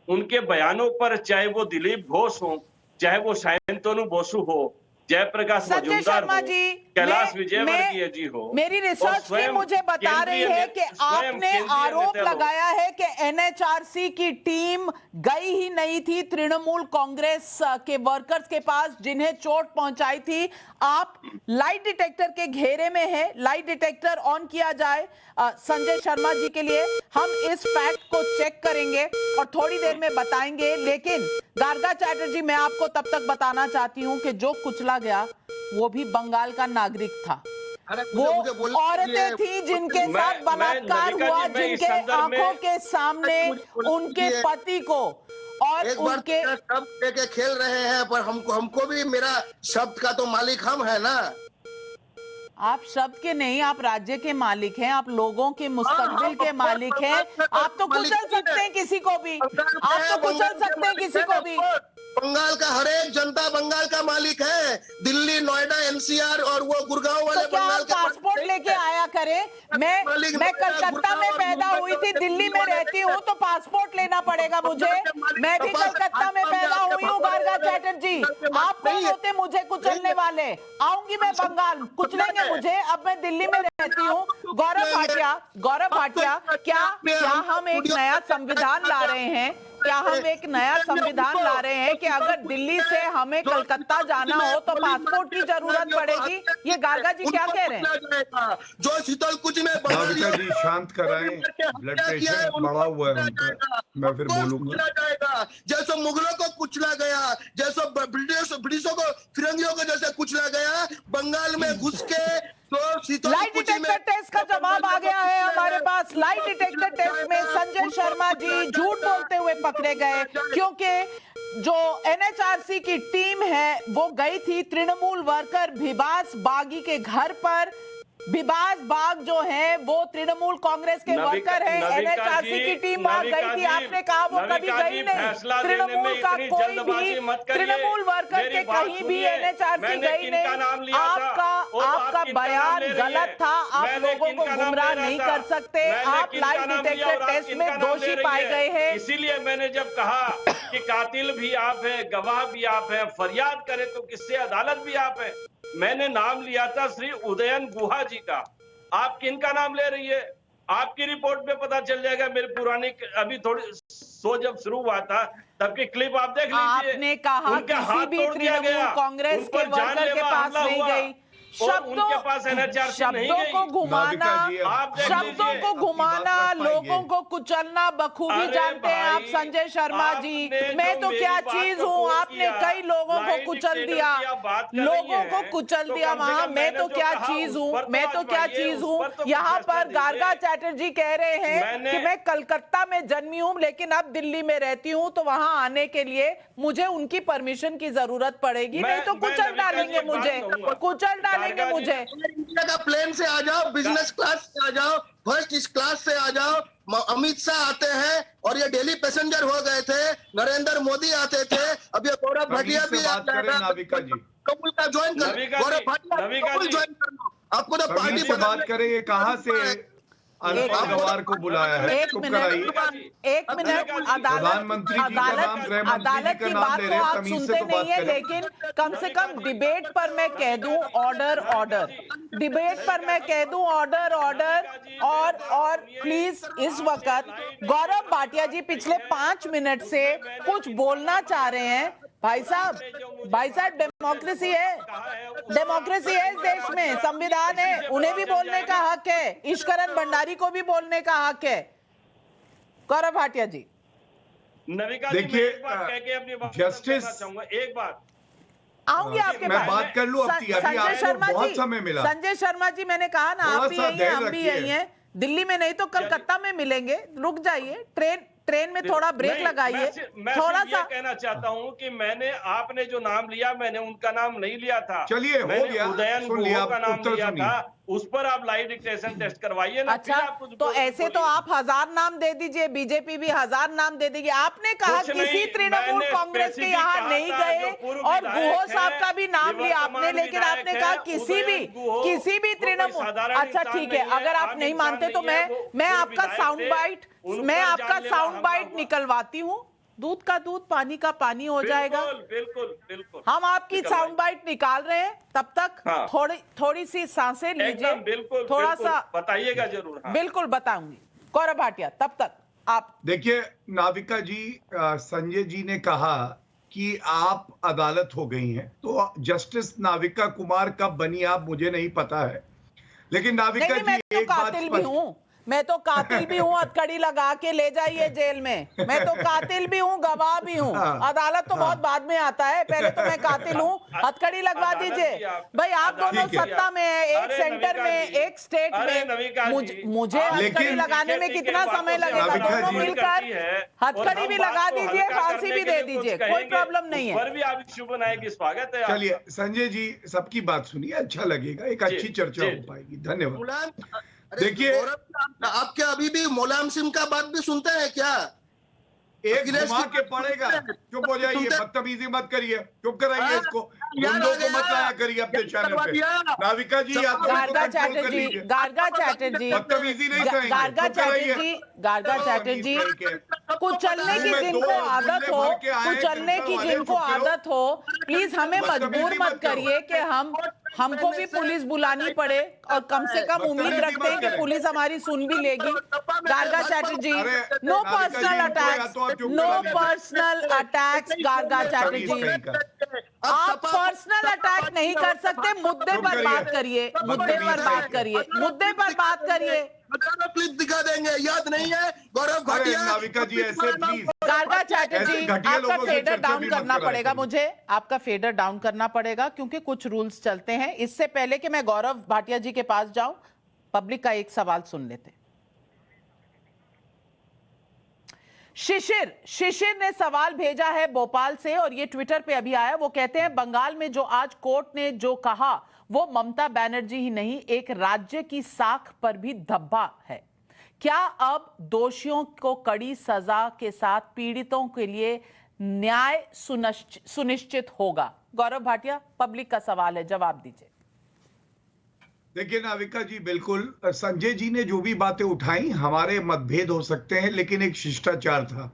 Speaker 5: उनके बयानों पर चाहे वो दिलीप घोष हो, चाहे वो शांतनु बसु हो, जयप्रकाश
Speaker 1: संजय
Speaker 5: मजूमदार
Speaker 1: शर्मा
Speaker 5: हो,
Speaker 1: जी,
Speaker 5: कैलाश विजयवर्गीय जी हो,
Speaker 1: मेरी रिसर्च टीम मुझे बता रही है कि आपने आरोप लगाया है कि एनएचआरसी की टीम गई ही नहीं थी तृणमूल कांग्रेस के वर्कर्स के पास जिन्हें चोट पहुंचाई थी। आप लाइट डिटेक्टर के घेरे में हैं, लाइट डिटेक्टर ऑन किया जाए संजय शर्मा जी के लिए। हम इस फैक्ट को चेक करेंगे और थोड़ी देर में बताएंगे, लेकिन गार्गा चैटर्जी, मैं आपको तब तक बताना चाहती हूं कि जो कुचला गया वो भी बंगाल का नागरिक था। वो औरतें थी जिनके साथ बलात्कार हुआ, जिनके आंखों के सामने उनके पति को और उनके
Speaker 11: शब्द लेके खेल रहे हैं, पर हमको भी मेरा शब्द का तो मालिक हम है ना।
Speaker 1: आप शब्द के नहीं, आप राज्य के मालिक हैं, आप लोगों के मुस्तकबिल के मालिक हैं। आप तो कुचल सकते हैं किसी को भी, आप तो कुचल सकते हैं किसी को भी।
Speaker 11: बंगाल का हर एक जनता बंगाल का मालिक है। दिल्ली, नोएडा, एनसीआर और वो गुड़गांव वाले
Speaker 1: तो क्या
Speaker 11: बंगाल
Speaker 1: आप पासपोर्ट लेके आया करें? मैं कलकत्ता में पैदा हुई थी, दिल्ली में रहती हूँ, तो पासपोर्ट लेना पड़ेगा मुझे। मैं भी कलकत्ता में पैदा हुई हूँ गार्गा चैटर्जी। आप कौन होते मुझे कुचलने वाले? आऊंगी मैं बंगाल, कुचलेंगे मुझे। अब मैं दिल्ली में रहती हूँ। गौरव भाटिया, क्या हम एक नया संविधान ला रहे हैं? क्या हम एक नया संविधान ला रहे हैं कि अगर दिल्ली से हमें कलकत्ता जाना हो तो पासपोर्ट की जरूरत पड़ेगी? ये गार्गा जी क्या कह रहे हैं?
Speaker 11: जो शीतल कुछ में
Speaker 6: नाविका जी शांत कराएं, ब्लड प्रेशर बढ़ा हुआ है उनका, मैं फिर बोलूंगा।
Speaker 11: जैसे मुगलों को कुचला गया, जैसे ब्रिटिशों को, फिरंगियों को जैसे कुचला गया, बंगाल में घुस के तो
Speaker 1: लाइट डिटेक्टर टेस्ट का जवाब आ गया है हमारे पास। लाइट डिटेक्टर टेस्ट में संजय शर्मा जी झूठ बोलते हुए पकड़े गए, क्योंकि जो एनएचआरसी की टीम है वो गई थी तृणमूल वर्कर भिबास बागी के घर पर। भिबास बाग जो है वो तृणमूल कांग्रेस के वर्कर हैं। एनएचआरसी की टीम वहां गई थी, आपने कहा वो कभी गई नहीं। तृणमूल का कोई भी तृणमूल वर्कर के कहीं भी एनएचआरसी गई नहीं। आपका बयान गलत था, आप लोगों को गुमराह नहीं कर सकते। आप लाइट डिटेक्टर टेस्ट में दोषी पाए गए हैं।
Speaker 5: इसीलिए मैंने जब कहा कि कातिल भी आप हैं, गवाह भी आप हैं, फरियाद करें तो किससे, अदालत भी आप हैं। मैंने नाम लिया था श्री उदयन गुहा जी का। आप किनका नाम ले रही है? आपकी रिपोर्ट में पता चल जाएगा। मेरी पुरानी अभी थोड़ी शो जब शुरू हुआ था तब की क्लिप आप देख लीजिए।
Speaker 1: आपने कहा किसी भी तृणमूल कांग्रेस के वर्कर के पास नहीं गई। शब्दों को घुमाना, लोगों को कुचलना बखूबी जानते हैं आप संजय शर्मा जी। मैं तो क्या चीज हूँ? आपने कई लोगों को कुचल दिया, लोगों को कुचल दिया वहां। मैं तो क्या चीज हूँ? मैं तो क्या चीज हूँ? यहाँ पर गार्गा चैटर्जी कह रहे हैं कि मैं कलकत्ता में जन्मी हूँ लेकिन अब दिल्ली में रहती हूँ, तो वहां आने के लिए मुझे उनकी परमिशन की जरूरत पड़ेगी, नहीं तो कुचल डालेंगे मुझे, कुचल डालेंगे मुझे।
Speaker 11: इंडिया का प्लेन से आ जाओ, बिजनेस क्लास से आ जाओ, फर्स्ट क्लास से आ जाओ। अमित शाह आते हैं और ये डेली पैसेंजर हो गए थे। नरेंद्र मोदी आते थे, अब ये गौरव भाटिया भी कबूल का ज्वाइन कर, गौरव भाटिया ज्वाइन करना। आपको तो पार्टी
Speaker 6: से बात करें, ये कहाँ से अल्फा गवार को बुलाया है?
Speaker 1: एक मिनट अदालत की बात तो आप सुनते नहीं है, लेकिन कम से कम डिबेट पर मैं कह दूं ऑर्डर, डिबेट पर मैं कह दूं ऑर्डर। और प्लीज इस वक्त गौरव भाटिया जी पिछले 5 मिनट से कुछ बोलना चाह रहे हैं। भाई साहब डेमोक्रेसी है इस देश में, संविधान है, उन्हें भी बोलने का हक है। ईश्वरन भंडारी को भी बोलने का हक है। गौरव भाटिया जी
Speaker 6: देखिए, जस्टिस
Speaker 5: एक बात
Speaker 1: आऊंगी आपके
Speaker 6: मैं बात कर लूं।
Speaker 1: संजय शर्मा
Speaker 6: बहुत
Speaker 1: जी,
Speaker 6: समय मिला।
Speaker 1: संजय शर्मा जी, मैंने कहा ना आप भी यही हैं, हम भी यही हैं। दिल्ली में नहीं तो कलकत्ता में मिलेंगे। रुक जाइए, ट्रेन में थोड़ा ब्रेक लगाइए। थोड़ा सा
Speaker 5: कहना चाहता हूं कि मैंने, आपने जो नाम लिया, मैंने उनका नाम नहीं लिया था।
Speaker 6: चलिए, हो गया,
Speaker 5: उदयन गुहा का नाम लिया था। उस पर आप लाइव डिटेक्शन टेस्ट करवाइए ना।
Speaker 1: अच्छा, तो ऐसे तो आप 1000 नाम दे दीजिए, बीजेपी भी 1000 नाम दे देगी। आपने कहा किसी तृणमूल कांग्रेस के यहाँ नहीं गए, और गुहो साहब का भी नाम लिया आपने, लेकिन आपने कहा किसी भी तृणमूल। अच्छा ठीक है, अगर आप नहीं मानते तो मैं आपका साउंड बाइट निकलवाती हूँ। दूध का दूध, पानी का पानी हो जाएगा।
Speaker 5: बिल्कुल बिल्कुल।
Speaker 1: हम आपकी साउंड बाइट निकाल रहे हैं, तब तक
Speaker 5: हाँ।
Speaker 1: थोड़ी सी सांसें लीजिए।
Speaker 5: बिल्कुल
Speaker 1: थोड़ा सा
Speaker 5: बताइएगा जरूर। हाँ।
Speaker 1: बिल्कुल बताऊंगी गौरव भाटिया, तब तक आप
Speaker 6: देखिए नाविका जी, संजय जी ने कहा कि आप अदालत हो गई हैं, तो जस्टिस नाविका कुमार कब बनी आप मुझे नहीं पता है, लेकिन नाविका
Speaker 1: नहीं,
Speaker 6: जी
Speaker 1: मैं तो
Speaker 6: एक बात
Speaker 1: कातिल भी हूँ, मैं तो कातिल भी हूँ, हथकड़ी लगा के ले जाइए जेल में। मैं तो कातिल भी हूँ, गवाह भी हूँ। अदालत तो बहुत बाद में आता है, पहले तो मैं कातिल हूँ। हथकड़ी लगवा दीजिए भाई। आप दोनों सत्ता में है, एक सेंटर में, एक स्टेट में। मुझे हथकड़ी लगाने में कितना समय लगेगा? दोनों मिलकर हथकड़ी भी लगा दीजिए, फांसी भी दे दीजिए, कोई प्रॉब्लम नहीं है।
Speaker 5: पर भी आप इश्यू बनाएगी, स्वागत है।
Speaker 6: चलिए संजय जी, सबकी बात सुनिए, अच्छा लगेगा, एक अच्छी चर्चा हो पाएगी। धन्यवाद। देखिए,
Speaker 11: आप क्या अभी भी मुलायम सिंह का बात भी सुनते हैं क्या?
Speaker 6: एक घुमा के पड़ेगा। चुप हो जाइए, बदतमीजी मत करिए, चुप कराइए इसको, गुंडों को मत लाया करिए अपने चैनल पे। नाविका जी,
Speaker 1: गार्गा चैटर्जी, गार्गा चैटर्जी,
Speaker 6: बदतमीजी नहीं करेंगे।
Speaker 1: गार्गा चैटर्जी, गार्गा चैटर्जी, कुचलने की जिनको आदत हो, कुचलने की जिनको आदत हो, प्लीज हमें मजबूर मत करिए कि हमको भी पुलिस बुलानी पड़े, और कम से कम उम्मीद रखते हैं कि पुलिस हमारी सुन भी लेगी। Garga Chatterjee, no personal attacks, no personal attacks. Garga Chatterjee, आप पर्सनल अटैक नहीं कर सकते, मुद्दे पर बात करिए, मुद्दे पर बात करिए, मुद्दे पर बात करिए।
Speaker 11: क्लिप दिखा देंगे, याद नहीं है गौरव भाटिया?
Speaker 6: नाविका जी ऐसे प्लीज।
Speaker 1: गार्गा चैटर्जी, आपका फेडर डाउन करना पड़ेगा मुझे, आपका फेडर डाउन करना पड़ेगा, क्योंकि कुछ रूल्स चलते हैं। इससे पहले कि मैं गौरव भाटिया जी के पास जाऊं, पब्लिक का एक सवाल सुन लेते। शिशिर ने सवाल भेजा है भोपाल से, और ये ट्विटर पे अभी आया। वो कहते हैं, बंगाल में जो आज कोर्ट ने जो कहा वो ममता बनर्जी ही नहीं, एक राज्य की साख पर भी धब्बा है। क्या अब दोषियों को कड़ी सजा के साथ पीड़ितों के लिए न्याय सुनिश्चित होगा? गौरव भाटिया, पब्लिक का सवाल है, जवाब दीजिए।
Speaker 6: देखिए नाविका जी, बिल्कुल संजय जी ने जो भी बातें उठाई, हमारे मतभेद हो सकते हैं, लेकिन एक शिष्टाचार था।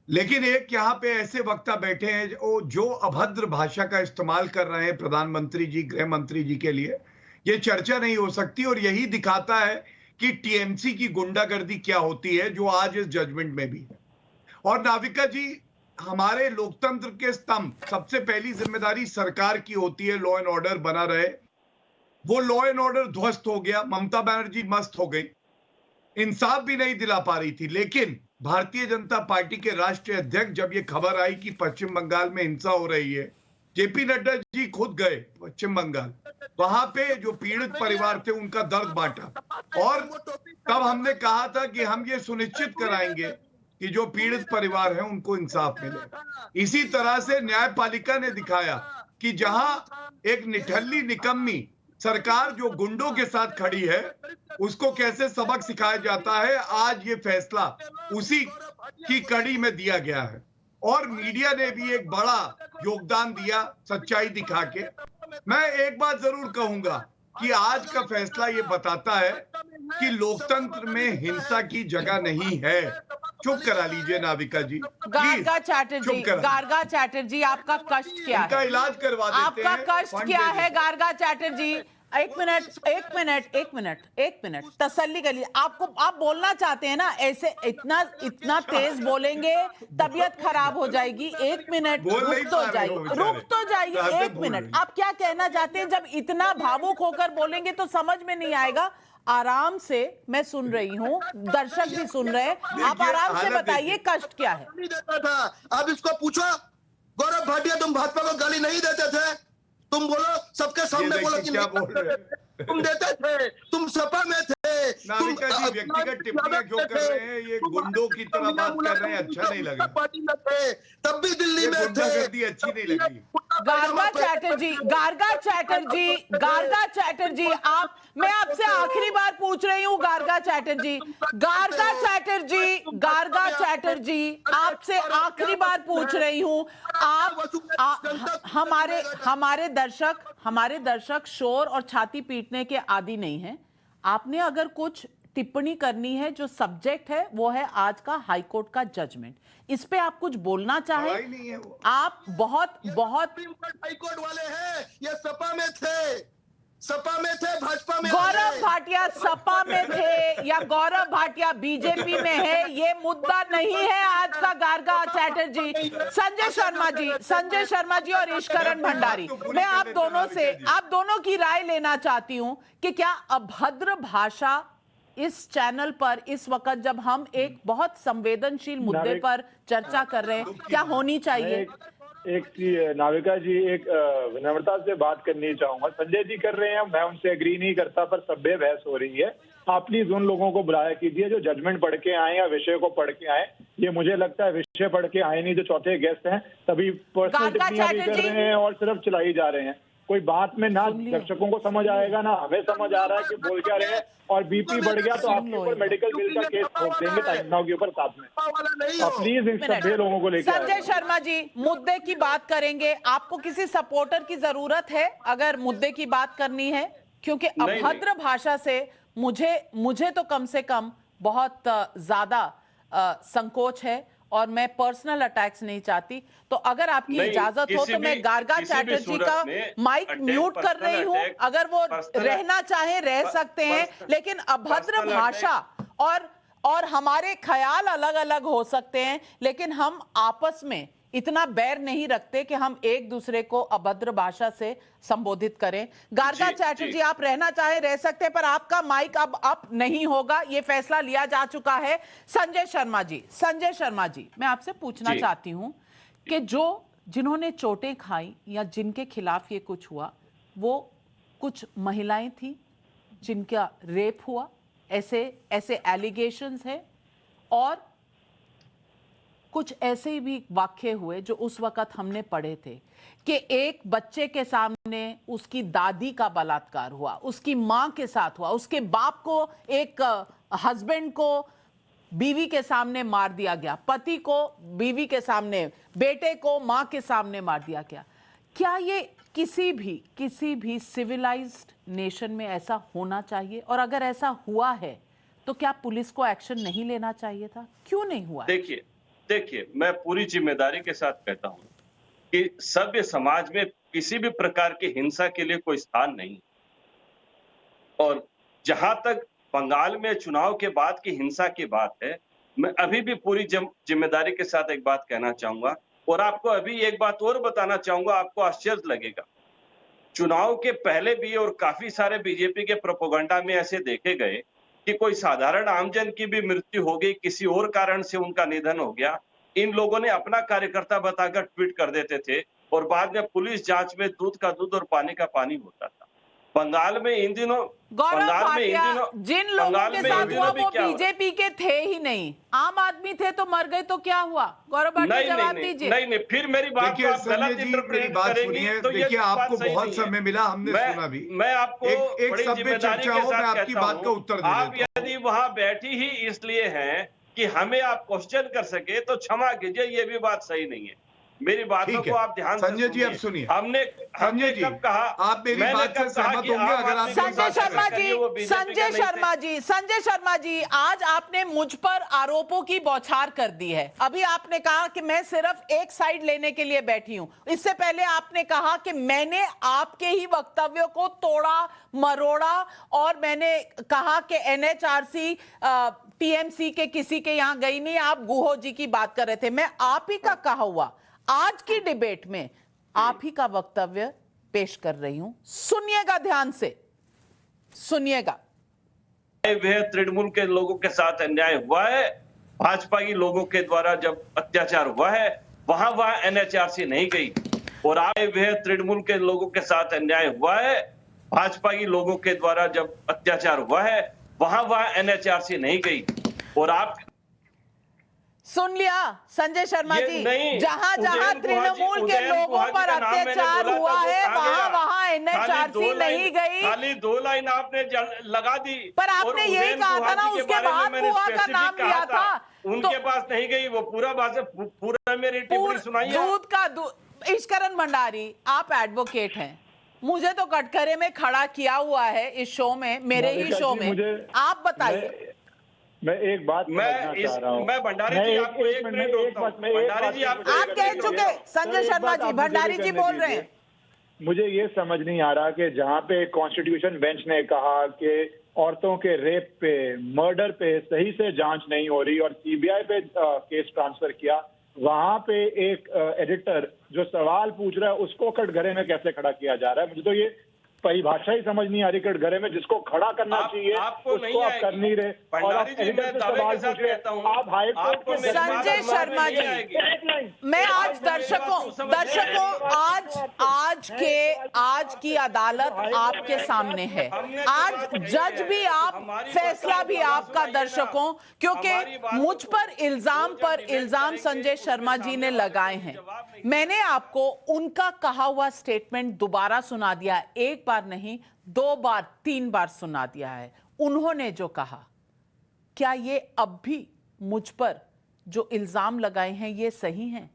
Speaker 6: लेकिन एक यहाँ पे ऐसे वक्ता बैठे हैं जो अभद्र भाषा का इस्तेमाल कर रहे हैं प्रधानमंत्री जी, गृह मंत्री जी के लिए, ये चर्चा नहीं हो सकती। और यही दिखाता है कि टीएमसी की गुंडागर्दी क्या होती है, जो आज इस जजमेंट में भी है। और नाविका जी, हमारे लोकतंत्र के स्तंभ, सबसे पहली जिम्मेदारी सरकार की होती है, लॉ एंड ऑर्डर बना रहे। वो लॉ एंड ऑर्डर ध्वस्त हो गया, ममता बनर्जी मस्त हो गई, इंसाफ भी नहीं दिला पा रही थी। लेकिन भारतीय जनता पार्टी के राष्ट्रीय अध्यक्ष, जब ये खबर आई कि पश्चिम बंगाल में हिंसा हो रही है, जेपी नड्डा जी खुद गए पश्चिम बंगाल, वहां पे जो पीड़ित परिवार थे उनका दर्द बांटा, और तब हमने कहा था कि हम ये सुनिश्चित कराएंगे कि जो पीड़ित परिवार हैं उनको इंसाफ मिले। इसी तरह से न्यायपालिका ने दिखाया कि जहां एक निठल्ली निकम्मी सरकार जो गुंडों के साथ खड़ी है, उसको कैसे सबक सिखाया जाता है। आज ये फैसला उसी की कड़ी में दिया गया है, और मीडिया ने भी एक बड़ा योगदान दिया सच्चाई दिखा के। मैं एक बात जरूर कहूंगा कि आज का फैसला ये बताता है कि लोकतंत्र में हिंसा की जगह नहीं है। चुप करा लीजिए नाविका जी,
Speaker 1: गार्गा चैटर्जी, गार्गा चैटर्जी, आपका कष्ट क्या है?
Speaker 6: इनका इलाज करवा देते हैं।
Speaker 1: आपका कष्ट क्या है गार्गा चैटर्जी? एक मिनट तसल्ली कर लीजिए। आप बोलना चाहते हैं ना, ऐसे इतना तेज बोलेंगे तबीयत खराब हो जाएगी। एक मिनट रुक तो जाइए। एक मिनट, आप क्या कहना चाहते हैं? जब इतना भावुक होकर बोलेंगे तो समझ में नहीं आएगा। आराम से मैं सुन रही हूँ, दर्शक भी सुन रहे हैं, आप आराम से बताइए कष्ट क्या है।
Speaker 11: आप इसको पूछो, गौरव भाटिया तुम भाजपा को गाली नहीं देते थे? तुम बोलो, सबके सामने बोलो कि
Speaker 6: क्या बोल रहे हैं?
Speaker 11: तुम देते थे, तुम सपा में थे।
Speaker 6: नाविका जी, व्यक्तिगत टिप्पणियां जो कर रहे हैं, ये गुंडों की तरह बात कर रहे हैं, अच्छा नहीं लगा।
Speaker 11: पार्टी में थे, तब भी दिल्ली में थे।
Speaker 6: गुंडागर्दी अच्छी नहीं लगी।
Speaker 1: गार्गा चैटर्जी, मैं आपसे आखिरी बार पूछ रही हूँ। गार्गा चैटर्जी, आपसे आखिरी बार पूछ रही हूँ। आप हमारे दर्शक शोर और छाती पीटने के आदी नहीं हैं। आपने अगर कुछ टिप्पणी करनी है। जो सब्जेक्ट है वो है आज का हाई कोर्ट का जजमेंट। इस पे आप कुछ बोलना चाहे?
Speaker 6: नहीं है वो।
Speaker 1: आप बहुत
Speaker 11: हाई कोर्ट वाले हैं, ये सपा में थे, सपा में थे, भाजपा में।
Speaker 1: गौरव भाटिया सपा में थे या गौरव भाटिया बीजेपी में है, ये मुद्दा नहीं है आज का गार्गा चैटर्जी। संजय शर्मा जी और ईश्वरन भंडारी, मैं आप दोनों की राय लेना चाहती हूं कि क्या अभद्र भाषा इस चैनल पर इस वक्त जब हम एक बहुत संवेदनशील मुद्दे पर चर्चा कर रहे हैं, क्या होनी चाहिए?
Speaker 10: एक नाविका जी, एक विनम्रता से बात करनी चाहूंगा। संजय जी कर रहे हैं, मैं उनसे एग्री नहीं करता, पर सभ्य बहस हो रही है। आप प्लीज उन लोगों को बुलाया कीजिए जो जजमेंट पढ़ के आए या विषय को पढ़ के आए। ये मुझे लगता है विषय पढ़ के आए नहीं, जो चौथे गेस्ट हैं तभी पर्सनल टिप्पणियां भी कर रहे हैं और सिर्फ चलाई जा रहे हैं। कोई बात में ना दर्शकों को समझ आएगा ना हमें समझ आ रहा है कि बोल क्या रहे हैं, और बीपी बढ़ गया तो आपके ऊपर मेडिकल बिल का केस ठोक देंगे टाइम नाउ के ऊपर साथ में। प्लीज इन सभी लोगों को लेकर
Speaker 1: संजय शर्मा जी, मुद्दे की बात करेंगे। आपको किसी सपोर्टर की जरूरत है अगर मुद्दे की बात करनी है? क्योंकि अभद्र भाषा से मुझे तो कम से कम बहुत ज्यादा संकोच है और मैं पर्सनल अटैक्स नहीं चाहती। तो अगर आपकी इजाजत हो तो मैं गार्गा चैटर्जी का माइक म्यूट कर रही हूं। अगर वो रहना चाहे रह सकते हैं, लेकिन अभद्र भाषा और हमारे ख्याल अलग अलग हो सकते हैं, लेकिन हम आपस में इतना बैर नहीं रखते कि हम एक दूसरे को अभद्र भाषा से संबोधित करें। गार्गा चैटर्जी, आप रहना चाहे रह सकते हैं, पर आपका माइक अब अप नहीं होगा, ये फैसला लिया जा चुका है। संजय शर्मा जी, मैं आपसे पूछना चाहती हूं कि जिन्होंने चोटें खाई या जिनके खिलाफ ये कुछ हुआ, वो कुछ महिलाएं थी जिनका रेप हुआ, ऐसे एलिगेशंस है, और कुछ ऐसे भी वाक्य हुए जो उस वक्त हमने पढ़े थे कि एक बच्चे के सामने उसकी दादी का बलात्कार हुआ, उसकी मां के साथ हुआ, उसके बाप को, एक हस्बैंड को बीवी के सामने मार दिया गया, पति को बीवी के सामने, बेटे को मां के सामने मार दिया गया। क्या ये किसी भी सिविलाइज्ड नेशन में ऐसा होना चाहिए? और अगर ऐसा हुआ है तो क्या पुलिस को एक्शन नहीं लेना चाहिए था? क्यों नहीं हुआ?
Speaker 5: देखिए, मैं पूरी जिम्मेदारी के साथ कहता हूं कि सभ्य समाज में किसी भी प्रकार की हिंसा के लिए कोई स्थान नहीं। और जहां तक बंगाल में चुनाव के बाद की हिंसा की बात है, मैं अभी भी पूरी जिम्मेदारी के साथ एक बात कहना चाहूंगा, और आपको अभी एक बात और बताना चाहूंगा, आपको आश्चर्य लगेगा। चुनाव के पहले भी और काफी सारे बीजेपी के प्रोपेगेंडा में ऐसे देखे गए कि कोई साधारण आमजन की भी मृत्यु हो गई, किसी और कारण से उनका निधन हो गया, इन लोगों ने अपना कार्यकर्ता बताकर ट्वीट कर देते थे, और बाद में पुलिस जांच में दूध का दूध और पानी का पानी होता था। बंगाल में इन दिनों
Speaker 1: जिन लोगों के साथ हुआ वो बीजेपी के थे ही नहीं, आम आदमी थे, तो मर गए तो क्या हुआ? गौरव भाटिया, जवाब दीजिए।
Speaker 5: नहीं, फिर मेरी बात को आप गलत इंटरप्रेट करेंगी तो ये
Speaker 6: आपको बहुत समय मिला, हमने सुना भी।
Speaker 5: मैं आपको
Speaker 6: एक सभ्य चर्चा हो, मैं आपकी बात का उत्तर दे
Speaker 5: आप यदि वहां बैठी ही इसलिए हैं कि हमें आप क्वेश्चन कर सके तो क्षमा कीजिए, ये भी बात सही नहीं है। मेरी बातों को आप ध्यान से
Speaker 6: संजय जी अब सुनिए।
Speaker 5: हमने कब कहा,
Speaker 6: आप मेरी बात से सहमत होंगे अगर आप
Speaker 1: संजय शर्मा जी, आज आपने मुझ पर आरोपों की बौछार कर दी है। अभी आपने कहा कि मैं सिर्फ एक साइड लेने के लिए बैठी हूं। इससे पहले आपने कहा कि मैंने आपके ही वक्तव्यों को तोड़ा मरोड़ा, और मैंने कहा कि एनएचआरसी टीएमसी के किसी के यहां गई नहीं, आप गुहो जी की बात कर रहे थे। मैं आप ही का कहा हुआ आज की डिबेट में आप ही का वक्तव्य पेश कर रही हूं, सुनिएगा, ध्यान से सुनिएगा।
Speaker 5: वह तृणमूल के लोगों के साथ अन्याय हुआ है, भाजपा के लोगों के द्वारा जब अत्याचार हुआ है वहां एनएचआरसी नहीं गई, और वह तृणमूल के लोगों के साथ अन्याय हुआ है, भाजपा के लोगों के द्वारा जब अत्याचार हुआ है वहां एनएचआरसी नहीं गई। और आप
Speaker 1: सुन लिया संजय शर्मा जी, जहां तृणमूल के लोगों पर अत्याचार हुआ है वहां एनएचआरसी नहीं गई।
Speaker 5: खाली 2 लाइन आपने लगा दी,
Speaker 1: पर आपने यही कहा था ना, उसके बाद बुआ का नाम लिया था,
Speaker 5: उनके पास नहीं गई। वो पूरा मेरी टिप्पणी सुनाइए।
Speaker 1: दूध का दूध। ईश्वरन भंडारी, आप एडवोकेट हैं, मुझे तो कटघरे में खड़ा किया हुआ है इस शो में, मेरे ही शो में। आप बताइए।
Speaker 10: मैं एक बात चाह रहा हूँ।
Speaker 5: मैं भंडारी जी आपको एक मिनट रोकता हूँ। भंडारी जी आप
Speaker 1: कह चुके, संजय शर्मा जी, भंडारी जी बोल रहे हैं।
Speaker 10: मुझे ये समझ नहीं आ रहा कि जहाँ पे कॉन्स्टिट्यूशन बेंच ने कहा कि औरतों के रेप पे, मर्डर पे सही से जांच नहीं हो रही और सीबीआई पे केस ट्रांसफर किया, वहां पे एक एडिटर जो सवाल पूछ रहा है उसको कटघरे में कैसे खड़ा किया जा रहा है? मुझे तो ये परिभाषा ही समझ नहीं आ रही। कटघरे में जिसको खड़ा करना चाहिए उसको आप कर नहीं रहे, और आप एडिटर से सवाल पूछ रहे हैं। आप हाईकोर्ट के
Speaker 1: संजय शर्मा जी, मैं आज दर्शकों आज की अदालत आपके सामने है। आज जज भी आप, फैसला भी आपका दर्शकों, क्योंकि मुझ पर इल्जाम संजय शर्मा जी ने लगाए हैं। मैंने आपको उनका कहा हुआ स्टेटमेंट दोबारा सुना दिया, एक बार नहीं, 2 बार 3 बार सुना दिया है। उन्होंने जो कहा, क्या ये अब भी मुझ पर जो इल्जाम लगाए हैं ये सही हैं?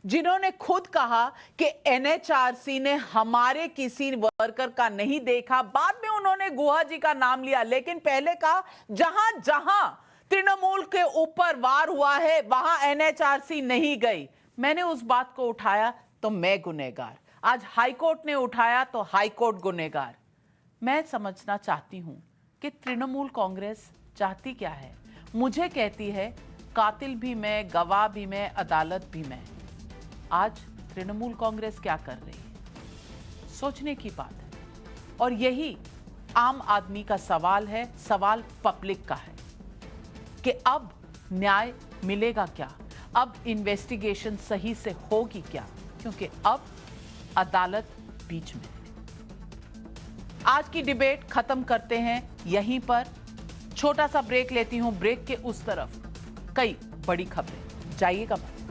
Speaker 1: जिन्होंने खुद कहा कि एनएचआरसी ने हमारे किसी वर्कर का नहीं देखा, बाद में उन्होंने गुहा जी का नाम लिया, लेकिन पहले कहा जहां जहां तृणमूल के ऊपर वार हुआ है वहां एनएचआरसी नहीं गई। मैंने उस बात को उठाया तो मैं गुनहगार, आज हाईकोर्ट ने उठाया तो हाईकोर्ट गुनहगार। मैं समझना चाहती हूं कि तृणमूल कांग्रेस चाहती क्या है। मुझे कहती है कातिल भी मैं, गवाह भी मैं, अदालत भी मैं। आज तृणमूल कांग्रेस क्या कर रही है, सोचने की बात है। और यही आम आदमी का सवाल है, सवाल पब्लिक का है कि अब न्याय मिलेगा क्या, अब इन्वेस्टिगेशन सही से होगी क्या, क्योंकि अब अदालत बीच में है। आज की डिबेट खत्म करते हैं यहीं पर। छोटा सा ब्रेक लेती हूं, ब्रेक के उस तरफ कई बड़ी खबरें, जाइएगा मत।